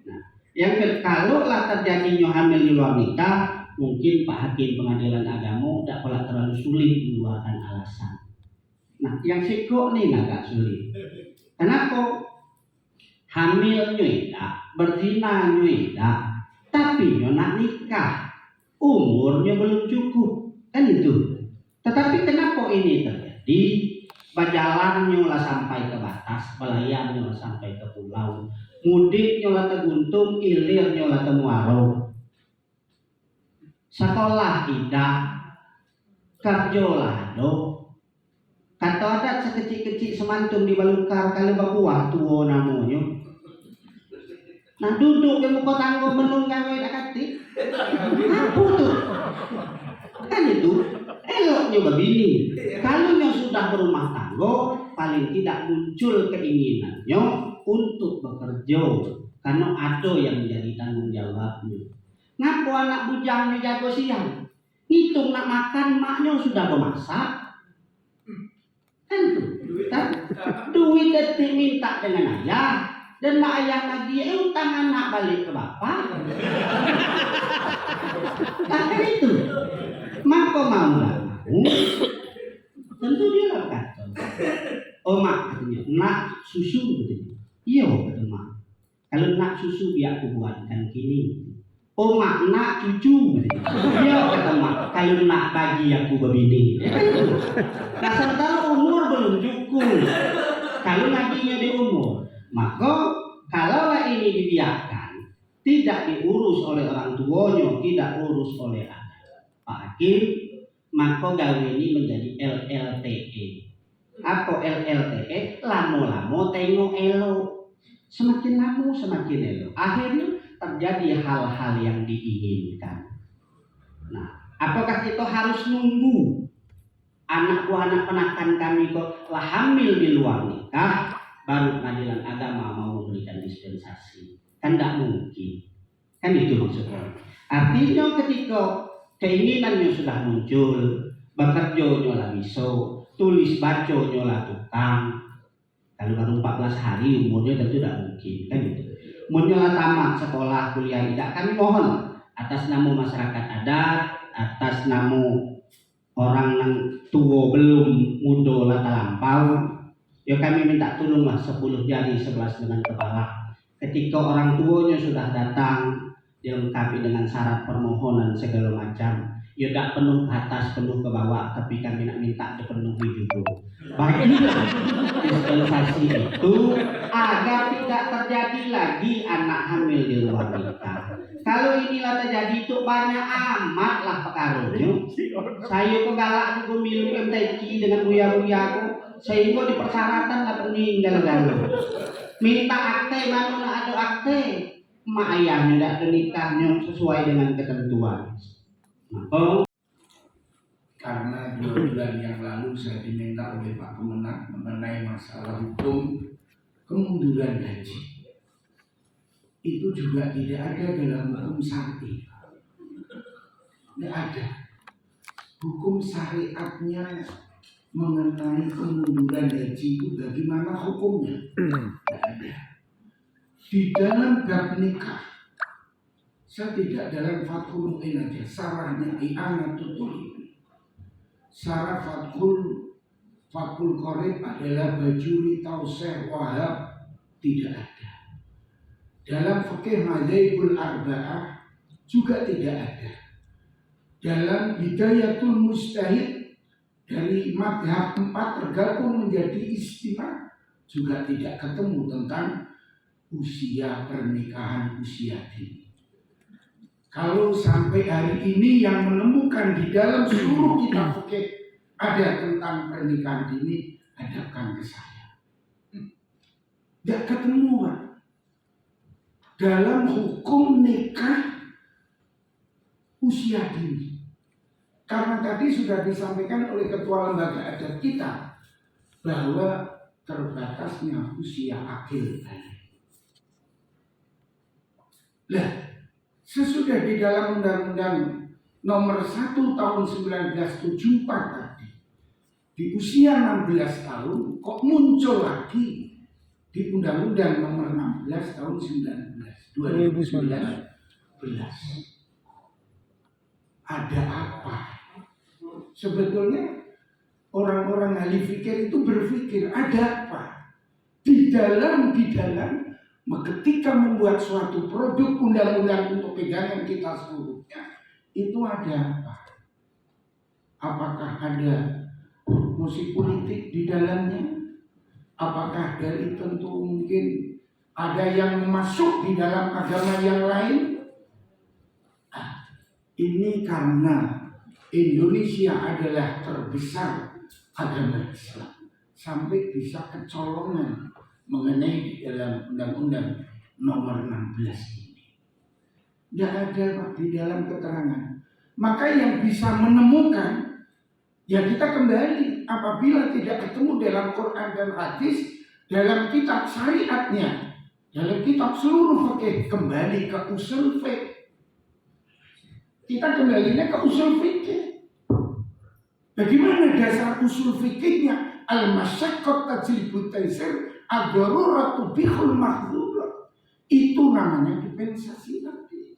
Nah, yang kalau lah terjadinya hamil di luar nikah, mungkin Pak Hakim Pengadilan Agama tidak pernah terlalu sulit mengeluarkan alasan. Nah, yang sikok nih agak sulit. Kenapa? Hamil nyuida, berzina nyuida, tapi nak nikah, umurnya belum cukup, kan itu. Tetapi kenapa ini terjadi? Berjalannya lah sampai ke batas, belayarnya lah sampai ke pulau, mudiknya lah ke Guntung, ilirnya lah ke Muaro. Sekolah tidak, kerja lah do. Kata adat sekecil-kecil semantum di balukar kalau berbuah tua namanya. Nah duduk di muka tangga menung gawe dak kati. Apa tuh? Kan itu eloknya begini. Kalau yang sudah berumah tangga paling tidak muncul keinginannya untuk bekerja karena ada yang menjadi tanggung jawabnya. Ngaku anak bujangnya jago siang, ngitung nak makan maknya sudah memasak. Kan tuh, duit itu minta dengan ayah, dan mak ayah lagi utang anak balik ke bapak. Nah itu, mak kok mau nggak mau? Tentu dia lah kata. Oh mak katanya, nak susu katanya. Iya kata mak. Kalau nak susu biar aku buatkan kini. Oh mak, nak cucu. Iya kata mak. Kalau nak bagi aku begini. Nah sementara umur belum cukup. Kalau naginya di umur, maka kalau ini dibiarkan, tidak diurus oleh orang tuanya, tidak urus oleh Pak Hakim, maka gawe ini menjadi LLTE. Apa LLTE? Lamo-lamo tengok elo. Semakin lama semakin elo. Akhirnya terjadi hal-hal yang diinginkan. Nah, apakah kita harus nunggu anak buah penakan kami kok lah hamil di luar nikah baru pengadilan agama mau memberikan dispensasi? Kan tidak mungkin. Kan itu maksudnya. Artinya ketika keinginannya sudah muncul, bekerja nyola bisa, tulis baca nyola tukang. Kalau baru 14 hari umurnya tentu tidak mungkin, kan itu. Menyola tamat sekolah kuliah tidak, kami mohon atas nama masyarakat adat, atas nama orang yang tua belum muda lata lampau, ya kami minta tolonglah 10 jari 11 dengan kepala. Ketika orang tuanya sudah datang dilengkapi dengan syarat permohonan segala macam, ya tidak penuh ke atas, penuh ke bawah, tapi kami nak minta dipenuhi juga. Bagilah dispensasi itu agar tidak terjadi lagi anak hamil di luar nikah. Kalau inilah terjadi itu banyak amat lah perkaranya. Saya kok galak juga milih MTQ dengan buya-buya aku, sehingga di persyaratan lah meninggal-galau. Minta akte, mana nak ada akte, mak ayahnya tidak ada nikahnya sesuai dengan ketentuan. Karena 2 bulan yang lalu saya diminta oleh Pak Kemenang mengenai masalah hukum kemunduran gaji. Itu juga tidak ada dalam hukum syar'i. Tidak ada. Hukum syariatnya mengenai kemunduran gaji itu bagaimana hukumnya? Tidak ada. Di dalam bab nikah, saya tidak dalam Fathul Mu'in aja, sarahnya I'anatul. Sarah Fathul Qorib adalah Bajuri Tauseh Wahab, tidak ada. Dalam fikih Madzhabul Arba'ah juga tidak ada. Dalam Hidayatul Mustahid dari madhab 4 tergabung menjadi istimewa juga tidak ketemu tentang usia pernikahan usia dini. Kalau sampai hari ini yang menemukan di dalam seluruh kitab fikih ada tentang pernikahan dini, hadapkan ke saya. Tidak ketemu, Pak. Dalam hukum nikah usia dini. Karena tadi sudah disampaikan oleh ketua lembaga adat kita bahwa terbatasnya usia akil balik. Lah, sesudah di dalam Undang-Undang Nomor 1 Tahun 1974 tadi, di usia 16 tahun kok muncul lagi di Undang-Undang Nomor 16 Tahun 2019. Ada apa? Sebetulnya orang-orang ahli fikir itu berpikir ada apa? Di dalam ketika membuat suatu produk undang-undang untuk pegangan kita seluruhnya, itu ada apa? Apakah ada musik politik di dalamnya? Apakah dari tentu mungkin ada yang masuk di dalam agama yang lain? Ini karena Indonesia adalah terbesar agama Islam, sampai bisa kecolongan mengenai di dalam Undang-Undang Nomor 16 ini. Tidak ada, Pak, di dalam keterangan. Maka yang bisa menemukan, ya kita kembali apabila tidak ketemu dalam Quran dan hadis, dalam kitab syariatnya, dalam kitab seluruh fikih, kembali ke usul fikih. Kita kembalinya ke usul fikih. Bagaimana dasar usul fikihnya? Al-masyaqqat tajlibut taysir, ad-daruratu bihul mahdhur. Itu namanya dispensasi Nabi.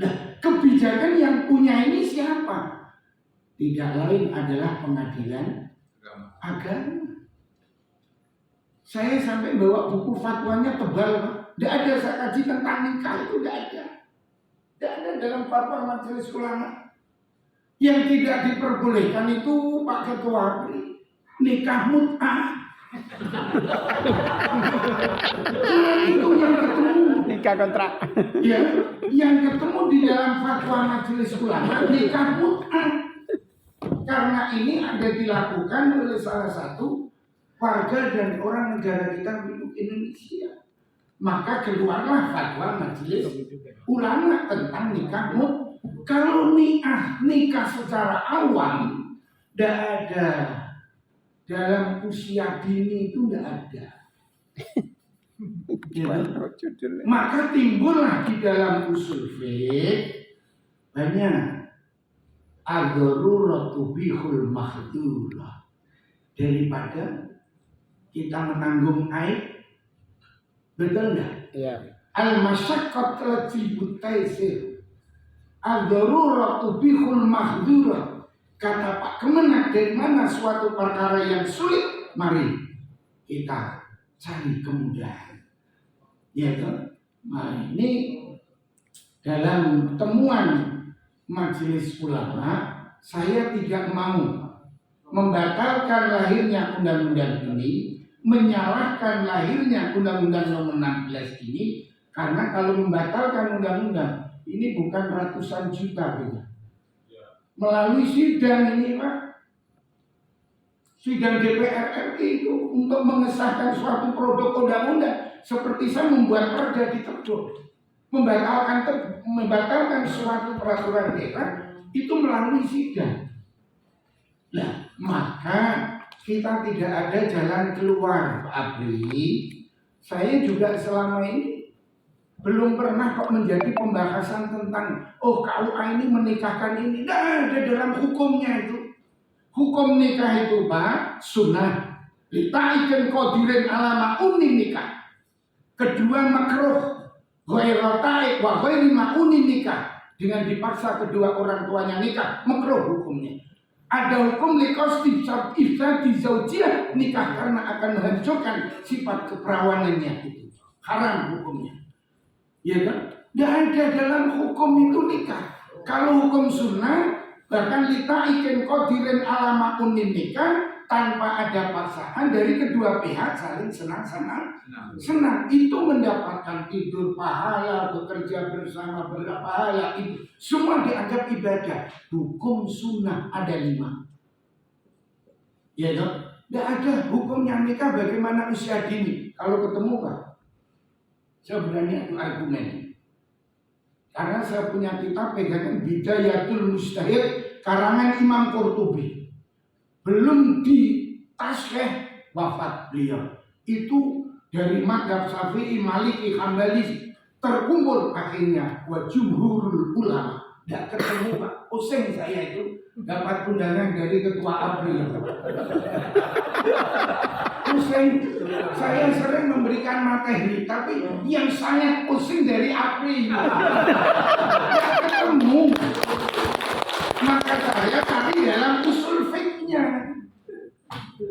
Nah, kebijakan yang punya ini siapa? Tidak lain adalah pengadilan agama. Saya sampai bawa buku fatwanya tebal, Pak. Tidak ada saya kaji tentang nikah itu, tidak ada. Tidak ada dalam fatwa majelis ulama. Yang tidak diperbolehkan itu Pak Ketua nikah mut'ah. Itu yang ketemu. Nikah kontrak. Ya, yang ketemu di dalam fatwa majelis ulama nikah mut'ah. Karena ini ada dilakukan oleh salah satu warga dan orang negara kita di Indonesia. Maka keluarlah fatwa majelis ulama tentang nikah mut'ah. Kalau nikah secara awam tidak ada, dalam usia dini itu tidak ada. Ya. Maka timbullah di dalam usul fiqh banyak ad-daruratu bihul mahdurah. Daripada kita menanggung aib, betul enggak? Iya. Al-masyaqqat tajibut taisir. Ad-daruratu bihul mahdurah. Kata Pak Kemenak, dari mana suatu perkara yang sulit, mari kita cari kemudahan. Ya kan? Nah, ini dalam temuan majelis ulama, saya tidak mau membatalkan lahirnya undang-undang ini, menyalahkan lahirnya undang-undang nomor 16 ini, karena kalau membatalkan undang-undang ini bukan ratusan juta, gitu. Melalui sidang ini, Pak, sidang DPR RI itu untuk mengesahkan suatu produk undang-undang seperti saya membuat perda di Tebet, membatalkan suatu peraturan daerah itu melalui sidang. Nah, maka kita tidak ada jalan keluar, Pak Abri. Saya juga selama ini belum pernah kok menjadi pembahasan tentang KUA ini menikahkan ini. Tidak ada dalam hukumnya itu. Hukum nikah itu, Pak, sunnah. Litaikan qadirin alama uni nikah. Kedua makruh. Ghairatai wa ghairi ma'uni nikah. Dengan dipaksa kedua orang tuanya nikah, makruh hukumnya. Ada hukum liqasdi ifsadi zaujiyah, nikah karena akan menghancurkan sifat keperawanannya itu. Haram hukumnya. Ya kan? Tidak ada dalam hukum itu nikah. Kalau hukum sunnah, bahkan litaikin qadirin alama unin nikah, tanpa ada paksaan dari kedua pihak saling senang-senang. Itu mendapatkan tidur pahala, bekerja bersama berpahala, itu semua dianggap ibadah. Hukum sunnah ada 5. Ya kan? Tidak ada hukumnya nikah bagaimana usia dini. Kalau ketemu, Pak, saya berani adu argumen. Karena saya punya kitab pegangan Bidayatul Mustahid karangan Imam Qurtubi. Belum ditashrih wafat beliau. Itu dari madhab Syafi'i, Maliki, Hambali terkumpul akhirnya wa jumhurul ulama. Tidak ketemu, Pak. Pusing saya itu dapat undangan dari ketua APRI. Pusing. Saya sering memberikan materi, tapi yang sangat pusing dari APRI. Tidak ketemu. Maka saya cari dalam usul fikihnya.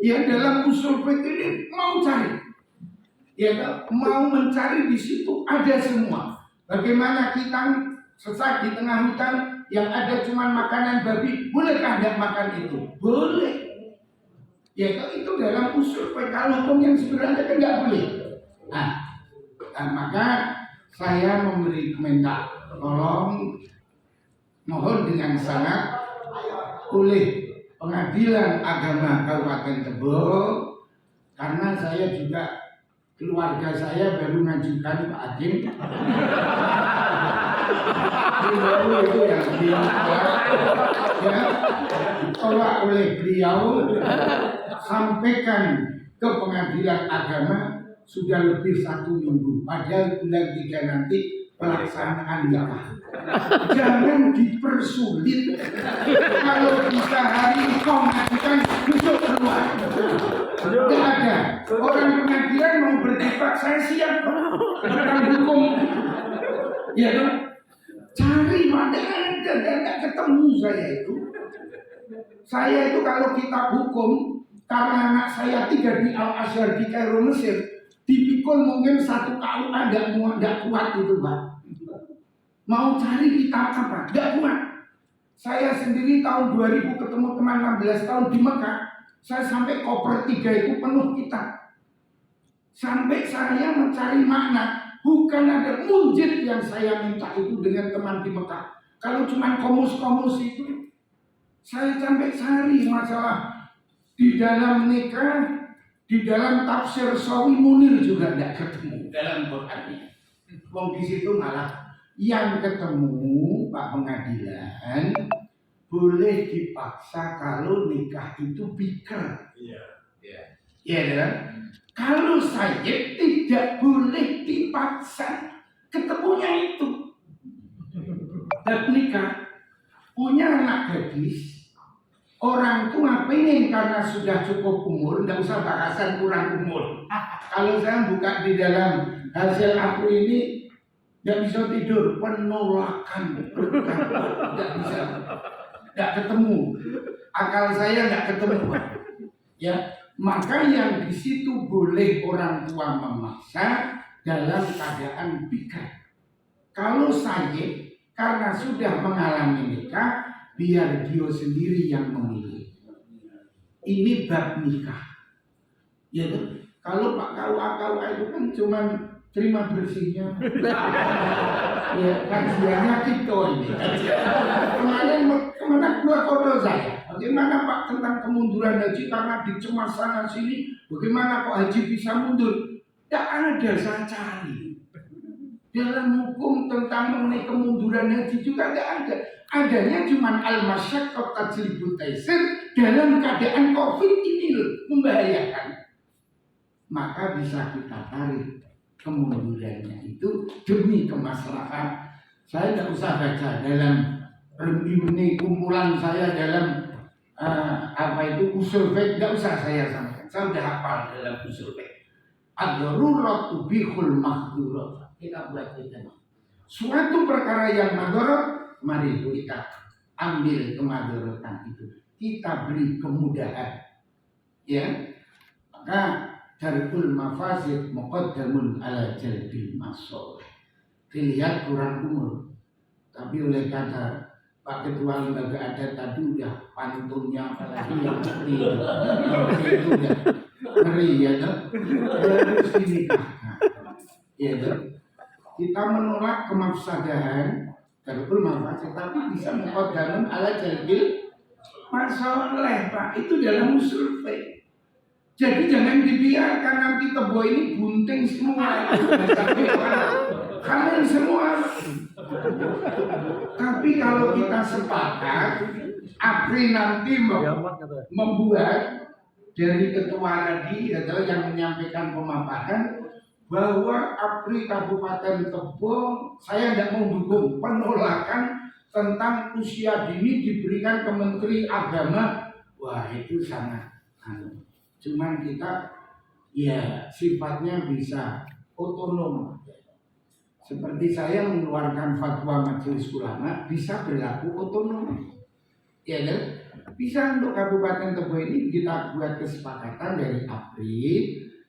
Ya, dalam usul fikih ini mau cari. Ya, mau mencari di situ ada semua. Bagaimana kita sesat di tengah hutan yang ada cuma makanan babi, bolehkah tidak makan itu? Boleh. Ya, itu dalam usul fikih. Kalau hukum yang sebenarnya kan tidak boleh. Nah, maka saya minta tolong, mohon dengan sangat oleh Pengadilan Agama Kabupaten Tebet, karena saya juga keluarga saya baru mengajukan Pak Hakim. Beliau itu yang ditolak oleh beliau, sampaikan ke Pengadilan Agama sudah lebih 1 minggu. Padahal bulan 3 nanti pelaksanaan nikah. Jangan dipersulit. Kalau bisa hari ini kau mengajukan, duduk keluar. Tidak ada. Orang pengadilan mau berdebat, saya siap tentang hukum. Ya kan? Cari mana ada, tidak ketemu saya itu. Saya itu kalau kitab hukum, karena anak saya 3 di Al-Azhar di Kairo Mesir, dipikul mungkin 1 KUA tidak kuat itu Pak. Mau cari kitab apa? Tidak kuat. Saya sendiri tahun 2000 ketemu teman 16 tahun di Mekah, saya sampai koper 3 itu penuh kitab. Sampai saya mencari makna, bukan ada munjid yang saya minta itu dengan teman di Mekah. Kalau cuma komus-komus itu, saya sampai cari masalah di dalam nikah, di dalam tafsir Sawi Munir juga tidak ketemu dalam Qurannya. Wong di situ malah yang ketemu Pak Pengadilan boleh dipaksa kalau nikah itu bikr. Iya kan? Kalau saya tidak boleh dipaksa, ketemunya itu. Dan nikah punya anak gadis, orang tua pengen karena sudah cukup umur, tidak usah bahasan kurang umur. Kalau saya buka di dalam hasil aku ini, tidak bisa tidur, penolakan, tidak bisa, tidak ketemu, akal saya tidak ketemu, ya. Maka yang di situ boleh orang tua memaksa dalam keadaan bikr. Kalau saya karena sudah mengalami nikah, biar dia sendiri yang memilih. Ini bab nikah, ya. Kalau Pak KUA itu kan cuman terima bersihnya, ya kajiannya kita ini. Kemana keluar kode saya? Bagaimana Pak tentang kemunduran haji karena dicemas sana sini? Bagaimana kok haji bisa mundur? Tidak ada, saya cari. Dalam hukum tentang mengenai kemunduran haji juga tidak ada. Adanya cuma al-masyaqqah tajlibut taisir dalam keadaan COVID ini loh, membahayakan. Maka bisa kita tarik kemundurannya itu demi kemaslahatan. Saya tidak usah baca dalam ini kumpulan saya dalam usul fiqh, tidak usah saya sampaikan. Saya sudah hafal dalam usul fiqh. Ad-darurat tubihul mahdurat. Kita buat kita. Suatu perkara yang madharat, mari kita ambil kemadharatan itu. Kita beri kemudahan. Ya. Maka darul mafasid muqaddamun ala jalbil masoleh. Dilihat kurang umur, tapi oleh kata Pak Ketua Lembaga Adat tadi udah pantunnya apalagi yang itu udah ngeri ya kan? Harus dinikahkan. Ya kan? Kita menolak kemafsadahan darul mafasid, tapi bisa muqaddamun ala jalbil masoleh Pak. Itu dalam usul fiqh. Jadi jangan dibiarkan nanti tebo ini bunting semua, hamil semua. Tapi kalau kita sepakat, APRI nanti membuat dari ketua tadi adalah yang menyampaikan pemaparan bahwa APRI Kabupaten Tebo, saya tidak mau dukung penolakan tentang usia dini diberikan ke Menteri Agama. Wah itu sangat cuman kita ya sifatnya bisa otonom. Seperti saya mengeluarkan fatwa Majelis Ulama bisa berlaku otonom. Ya kan? Bisa untuk Kabupaten Tebo ini kita buat kesepakatan dari APRI,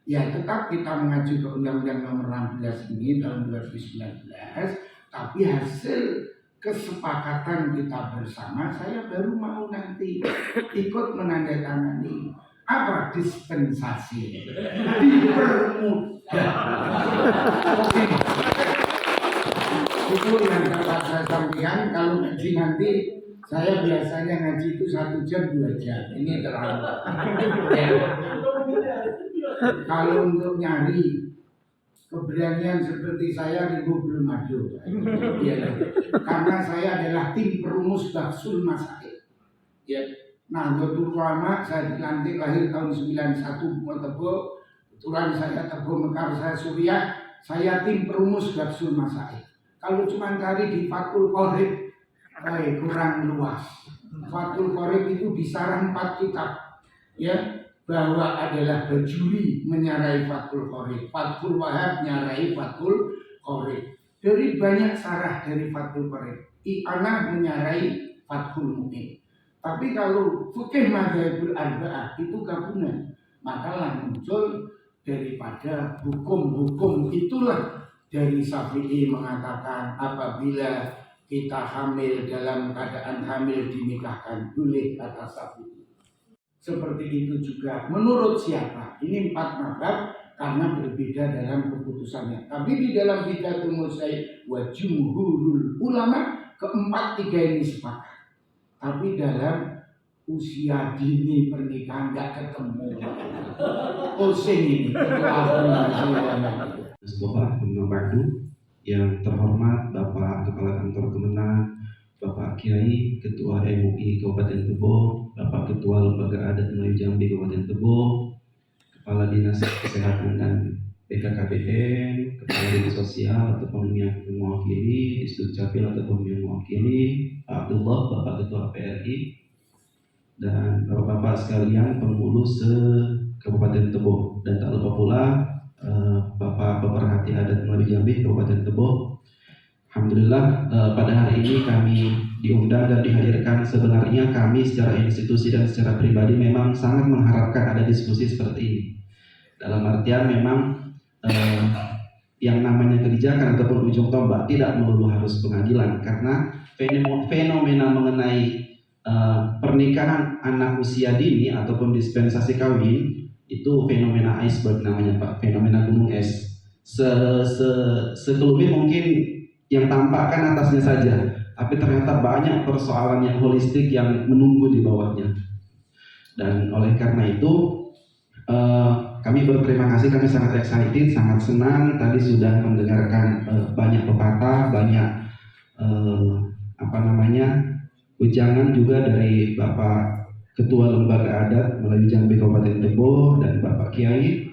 ya tetap kita mengacu ke Undang-Undang Nomor 16 ini tahun 2019, tapi hasil kesepakatan kita bersama saya baru mau nanti ikut menandatangani. Apa dispensasi? Dipermudah. Oke. Itu yang dapat saya sampaikan. Kalau ngaji nanti, saya biasanya ngaji itu 1 jam 2 jam. Ini terlalu. Ya. Kalau untuk nyari keberanian seperti saya, Ibu belum ada. Ya. Karena saya adalah tim perumus Baksul Masail. Ya. Nah, Nahdlatul Ulama saya dilantik lahir tahun 91 Bunga Tebo. Kebetulan saya Tebo Mekar, saya Suriah. Saya tim perumus Baksul Masail. Kalau cuma cari di Fathul Qorib, kurang luas. Fathul Qorib itu disarang 4 kitab. Ya, bahwa adalah bajuri menyarai Fathul Qorib, Fathul Wahab nyarai Fathul Qorib. Dari banyak sarah dari Fathul Qorib, I'anah menyarai Fathul Mu'in. Tapi kalau fikih madzhabul arba'ah itu gabungan, maka muncul daripada hukum-hukum itulah dari Syafi'i mengatakan apabila kita hamil dalam keadaan hamil dinikahkan boleh, kata Syafi'i. Seperti itu juga menurut siapa? Ini 4 mazhab karena berbeda dalam keputusannya. Tapi di dalam Hidayatul Mujtahid wa jumhurul ulama keempat tiga ini sepakat. Tapi dalam usia dini pernikahan nggak ketemu. Pusing ini. Bapak Pemabadu yang terhormat Bapak Kepala Kantor Kemenang, Bapak Kiai Ketua MUI Kabupaten Tebo, Bapak Ketua Lembaga Adat Melayu Jambi Kabupaten Tebo, Kepala Dinas Kesehatan dan BKKBN, Kepala Dinas Sosial ataupun yang mewakili, Disdukcapil ataupun yang mewakili, Pak Abdullah, Bapak Ketua PRI, dan Bapak-Bapak sekalian pengurus Kabupaten Tebo, dan tak lupa pula Bapak Pemerhati Adat Melayu Jambi Kabupaten Tebo. Alhamdulillah pada hari ini kami diundang dan dihadirkan. Sebenarnya kami secara institusi dan secara pribadi memang sangat mengharapkan ada diskusi seperti ini. Dalam artian memang yang namanya kebijakan ataupun ujung tombak tidak melulu harus pengadilan, karena fenomena mengenai pernikahan anak usia dini ataupun dispensasi kawin itu fenomena iceberg namanya Pak, fenomena gunung es. Sekelumit mungkin yang tampak kan atasnya saja, tapi ternyata banyak persoalan yang holistik yang menunggu di bawahnya. Dan oleh karena itu kami berterima kasih, kami sangat excited, sangat senang tadi sudah mendengarkan banyak pepatah, banyak ujangan juga dari Bapak Ketua Lembaga Adat Melayu Jambi Kabupaten Tebo dan Bapak Kiai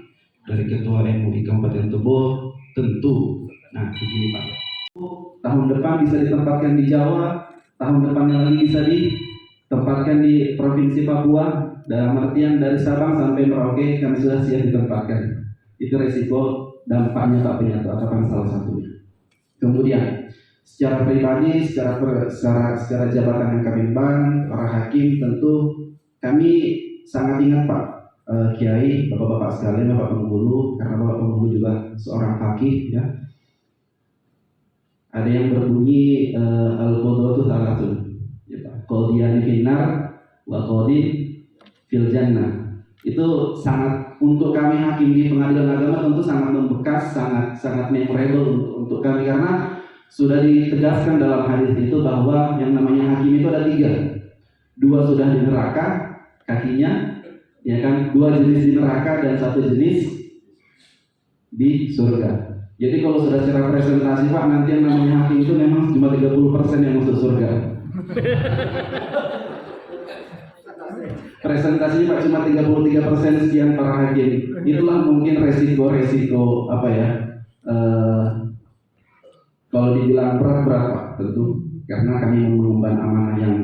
dari Ketua MUI Kabupaten Tebo. Tentu, nah begini Pak, tahun depan bisa ditempatkan di Jawa, tahun depannya lagi bisa ditempatkan di Provinsi Papua. Dalam artian dari Sabang sampai Merauke kami sudah siap ditempatkan. Itu resiko dampaknya Pak Penyato akan salah satunya. Kemudian secara pribadi, secara jabatan yang kami emban, para hakim, tentu kami sangat ingat Pak Kiai, Bapak-bapak sekalian, Bapak Penghulu, karena Bapak Penghulu juga seorang fakih, ya. Ada yang berbunyi al-qudratu thalatsun, ya Pak. Qadiyani finnar wa qadi fil jannah. Itu sangat untuk kami hakim di pengadilan agama tentu sangat membekas, sangat memorable untuk kami, karena sudah ditegaskan dalam hadis itu bahwa yang namanya hakim itu ada 3. 2 sudah di neraka kakinya, ya kan, 2 jenis di neraka dan 1 jenis di surga. Jadi kalau sudah secara presentasi Pak, nanti yang namanya hakim itu memang cuma 30% yang masuk surga. Presentasinya Pak cuma 33% sekian para hakim. Itulah mungkin resiko apa ya? Kalau dibilang berat Pak, tentu karena kami mengemban amanah yang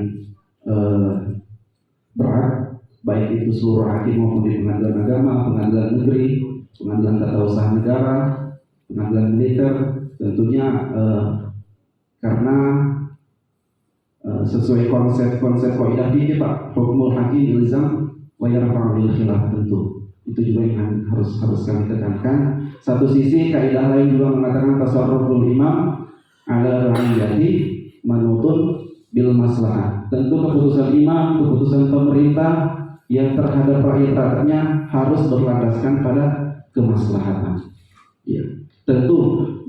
berat, baik itu seluruh hakim maupun di pengadilan agama, pengadilan negeri, pengadilan tata usaha negara, pengadilan militer, tentunya karena sesuai konsep kaidah fikih Pak, hukmul hakim ilzam wa yarfa'u bil khilaf, tentu itu juga yang harus kami tekankan. Satu sisi kaidah lain juga mengatakan tasarruful imam ala ra'iyati manutun bil maslahat. Tentu keputusan imam, keputusan pemerintah yang terhadap rakyat-rakyatnya harus berlandaskan pada kemaslahatan. Ya. Tentu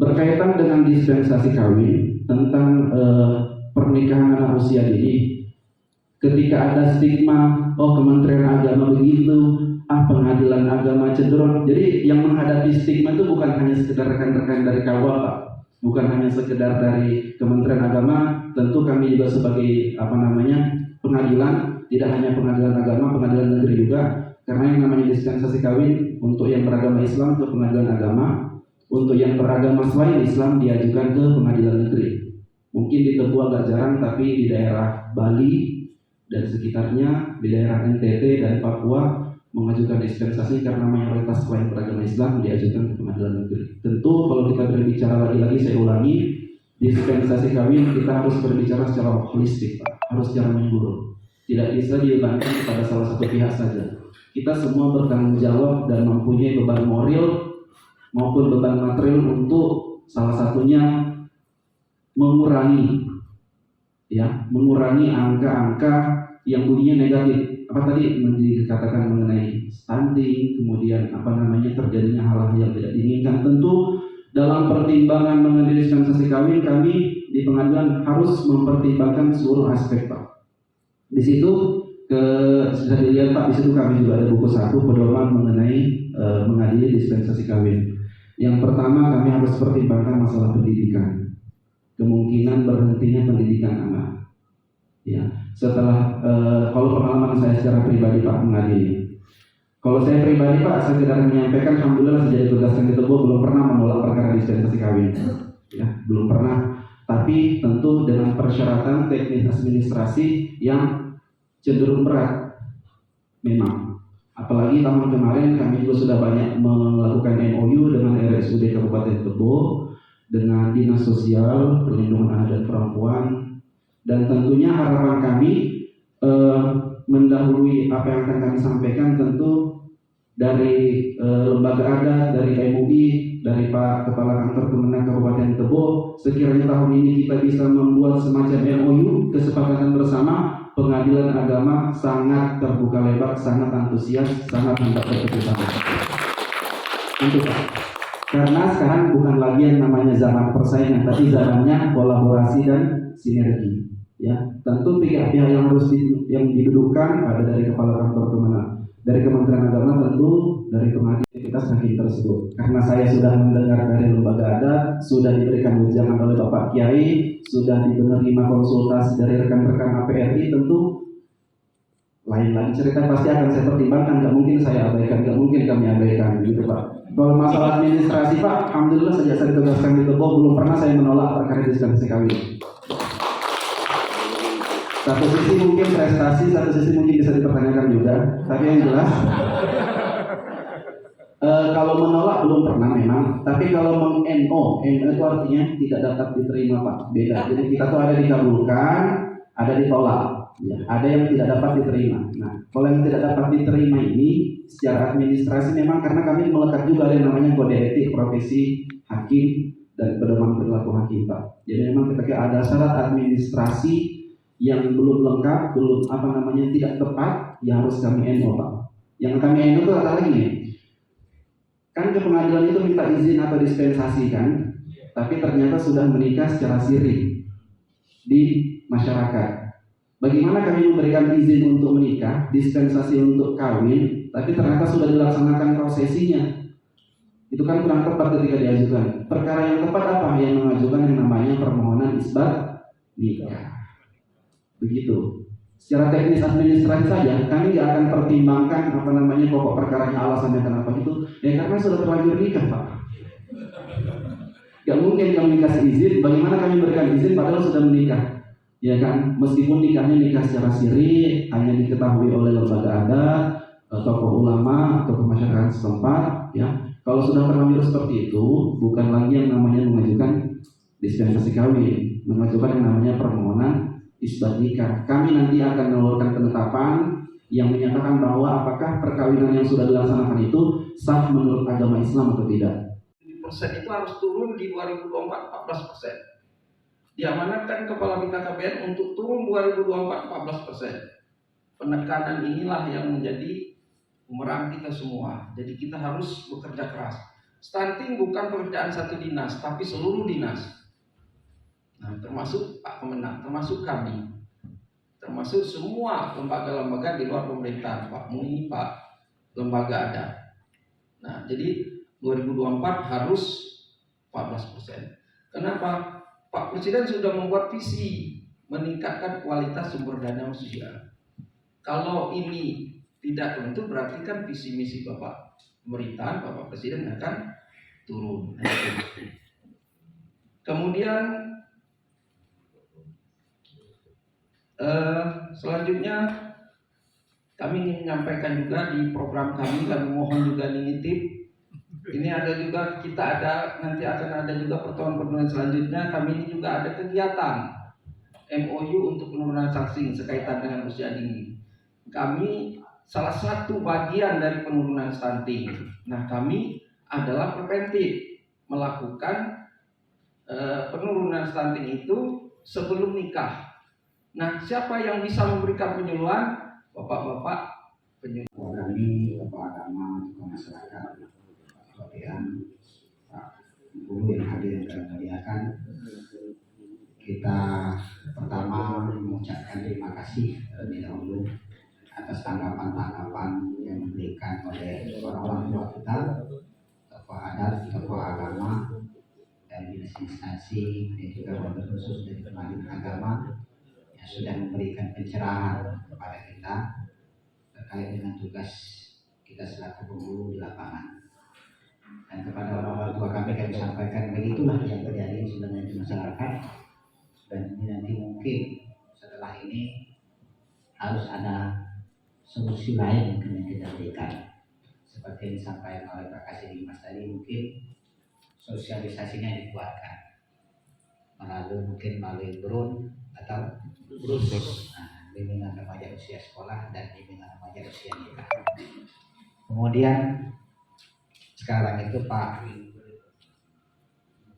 berkaitan dengan dispensasi kawin tentang pernikahan anak usia dini. Ketika ada stigma, oh Kementerian Agama begitu, pengadilan agama cenderung. Jadi yang menghadapi stigma itu bukan hanya sekedar rekan-rekan dari KUA Pak, bukan hanya sekedar dari Kementerian Agama. Tentu kami juga sebagai pengadilan, tidak hanya pengadilan agama, pengadilan negeri juga. Karena yang namanya dispensasi kawin untuk yang beragama Islam ke pengadilan agama, untuk yang beragama selain Islam diajukan ke pengadilan negeri. Mungkin di Tebu agak jarang, tapi di daerah Bali dan sekitarnya, di daerah NTT dan Papua mengajukan dispensasi karena mayoritas klien beragama Islam diajukan ke pengadilan negeri. Tentu kalau kita berbicara lagi-lagi, saya ulangi, dispensasi kawin kita harus berbicara secara holistik, Pak. Harus secara menyeluruh. Tidak bisa dibebankan kepada salah satu pihak saja. Kita semua bertanggung jawab dan mempunyai beban moral maupun beban material untuk salah satunya mengurangi angka-angka yang bunyinya negatif. Apa tadi dikatakan mengenai stunting, kemudian terjadinya hal-hal yang tidak diinginkan. Tentu dalam pertimbangan mengenai dispensasi kawin, kami di pengadilan harus mempertimbangkan seluruh aspek, Pak. Di situ sudah dilihat, Pak, di situ kami juga ada buku 1 pedoman mengenai mengadili dispensasi kawin. Yang pertama, kami harus pertimbangkan masalah pendidikan, kemungkinan berhentinya pendidikan anak. Ya, setelah kalau pengalaman saya secara pribadi, Pak, mengadili. Kalau saya pribadi, Pak, saya tidak menyampaikan, alhamdulillah sejak ditugaskan di Tebo belum pernah menolak perkara dispensasi kawin. Ya, belum pernah. Tapi tentu dengan persyaratan teknis administrasi yang cenderung berat. Memang. Apalagi tahun kemarin kami juga sudah banyak melakukan MOU dengan RSUD Kabupaten Tebo, dengan Dinas Sosial, Perlindungan Anak dan Perempuan, dan tentunya harapan kami mendahului apa yang akan kami sampaikan tentu dari lembaga adat, dari MUI, dari Pak Kepala Kantor Kemenang Kabupaten Tebo. Sekiranya tahun ini kita bisa membuat semacam MOU, kesepakatan bersama, pengadilan agama sangat terbuka lebar, sangat antusias, sangat hendak bekerjasama. Untuk Pak. Karena sekarang bukan lagi yang namanya zaman persaingan, tapi zamannya kolaborasi dan sinergi. Ya, tentu pihak-pihak yang harus yang didudukan ada dari Kepala Kantor Kemenang, dari Kementerian Agama, tentu dari pengadilan hakim tersebut. Karena saya sudah mendengar dari lembaga adat, sudah diberikan wejangan oleh Bapak Kiai, sudah menerima konsultasi dari rekan-rekan APRI, tentu lain lagi cerita pasti akan saya pertimbangkan. Nggak mungkin saya abaikan, nggak mungkin kami abaikan, gitu Pak. Kalau masalah administrasi, Pak, alhamdulillah sejak saya ditugaskan di Tebo belum pernah saya menolak perkara dispensasi kawin. Satu sisi mungkin prestasi, satu sisi mungkin bisa dipertanyakan juga. Tapi yang jelas, kalau menolak belum pernah memang. Tapi kalau meng-NO itu artinya tidak dapat diterima, Pak. Beda. Jadi kita tuh ada dikabulkan, ada ditolak. Ya, ada yang tidak dapat diterima. Nah, kalau yang tidak dapat diterima ini secara administrasi memang karena kami melekat juga yang namanya kode etik profesi hakim dan pedoman perilaku hakim, Pak. Jadi memang ketika ada syarat administrasi yang belum lengkap, belum tidak tepat, ya harus kami NO, Pak. Yang kami NO itu kata lagi nih, kan ke pengadilan itu minta izin atau dispensasi kan, tapi ternyata sudah menikah secara siri di masyarakat. Bagaimana kami memberikan izin untuk menikah, dispensasi untuk kawin, tapi ternyata sudah dilaksanakan prosesinya? Itu kan kurang tepat ketika diajukan. Perkara yang tepat apa? Yang mengajukan yang namanya permohonan isbat nikah. Begitu. Secara teknis administrasi saja, kami nggak akan pertimbangkan pokok perkaranya, alasannya kenapa itu. Ya karena sudah terlanjur nikah, Pak. Gak mungkin kami dikasih izin. Bagaimana kami berikan izin padahal sudah menikah? Ya kan, meskipun nikah secara siri, hanya diketahui oleh lembaga adat, tokoh ulama, tokoh masyarakat setempat. Ya, kalau sudah terlanjur seperti itu, bukan lagi yang namanya mengajukan dispensasi kawin, mengajukan yang namanya permohonan isbat nikah. Kami nanti akan mengeluarkan penetapan yang menyatakan bahwa apakah perkawinan yang sudah dilaksanakan itu sah menurut agama Islam atau tidak. Persen itu harus turun di 2024 14%. Diamanatkan Kepala BKKBN untuk turun 2024 14%. Penekanan inilah yang menjadi bumerang kita semua. Jadi kita harus bekerja keras. Stunting bukan pekerjaan satu dinas, tapi seluruh dinas. Nah, termasuk Pak Kemenang, termasuk kami, termasuk semua lembaga-lembaga di luar pemerintahan, Pak MUI, Pak lembaga adat. Nah, jadi 2024 harus 14%. Kenapa? Pak Presiden sudah membuat visi meningkatkan kualitas sumber daya manusia. Kalau ini tidak tentu berarti kan visi misi Bapak pemerintahan, Bapak Presiden akan turun. Kemudian selanjutnya Kami ingin menyampaikan juga di program kami mohon juga nitip. Ini ada juga, kita ada, nanti akan ada juga pertemuan-pertemuan selanjutnya. Kami ini juga ada kegiatan MOU untuk penurunan stunting sekaitan dengan usia dini. Kami salah satu bagian dari penurunan stunting. Nah, kami adalah preventif, melakukan penurunan stunting itu sebelum nikah. Nah, siapa yang bisa memberikan penyuluhan? Bapak-bapak penyuluh. Kami tokoh agama, tokoh masyarakat, perwakilan Pak Guru yang hadir dan memuliakan. Kita pertama mengucapkan terima kasih terlebih dahulu atas tanggapan-tanggapan yang diberikan oleh orang-orang tua kita, tokoh adat, tokoh agama, dan dinas instansi, dan juga wabil khusus dari pengadilan agama yang sudah memberikan pencerahan kepada kita terkait dengan tugas kita selaku pengurus di lapangan. Dan kepada orang-orang tua kami sampaikan begitulah yang terjadi sebenarnya di masyarakat. Dan ini nanti mungkin setelah ini harus ada solusi lain mungkin yang kita berikan. Seperti yang disampaikan oleh Pak Kasih Dimas tadi, mungkin sosialisasinya dikuatkan melalui drone atau bimbingan remaja usia sekolah dan bimbingan remaja usia nikah. Kemudian sekarang itu Pak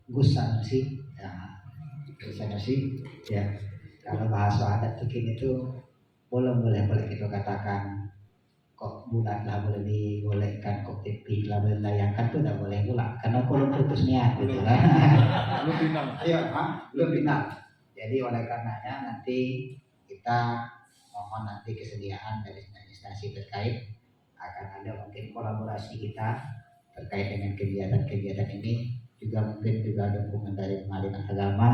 Gus Sanusi, ya, kalau bahasa adat Tukin itu boleh kita katakan kok bulat lah boleh dibolehkan, kok tipi lah boleh layangkan tuh udah boleh pula karena belum putus niat gitu lah. Belum final. Jadi oleh karenanya nanti kita mohon nanti kesediaan dari instansi terkait akan ada mungkin kolaborasi kita terkait dengan kegiatan-kegiatan ini, juga mungkin juga dukungan dari pengadilan agama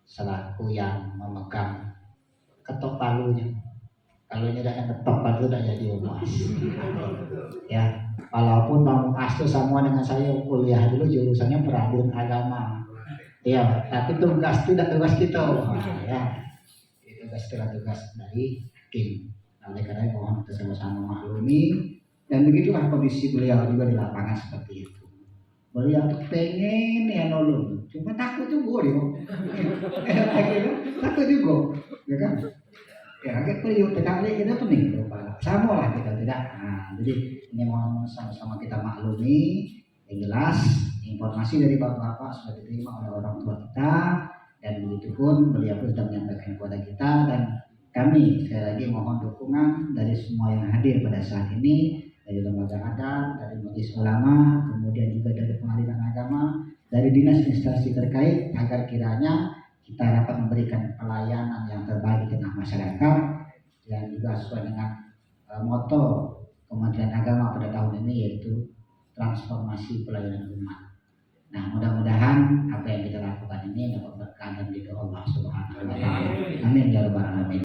selaku yang memegang ketok palunya. Kalau ini udah ketok palu udah jadi umas. Ya, walaupun Bang As itu sama dengan saya kuliah dulu jurusannya peradilan agama. Ya, tapi tugas itu tidak tugas kita. Ya, itu tugas dari tim. Oleh karena itu mohon kita sama-sama maklumi, dan begitulah kondisi beliau juga di lapangan seperti itu. Beliau tuh pengen ya nolong, cuma takut juga dia. Takut juga, ya kan? Ya agak beliau tegak lagi kita tuh nih, sama lah kita tidak. Nah, jadi ini mohon sama-sama kita maklumi. Yang jelas informasi dari bapak-bapak sudah diterima oleh orang tua kita, dan begitu pun beliau pun sudah menyampaikan kepada kita, dan kami sekali lagi mohon dukungan dari semua yang hadir pada saat ini, dari lembaga adat, dari majelis ulama, kemudian juga dari pengadilan agama, dari dinas instansi terkait, agar kiranya kita dapat memberikan pelayanan yang terbaik di tengah masyarakat, yang juga sesuai dengan moto Kementerian Agama pada tahun ini, yaitu transformasi pelayanan umat. Nah, mudah-mudahan apa yang kita lakukan ini dapat berkah dan ridho Allah Subhanahu wa taala. Amin ya rabbal alamin.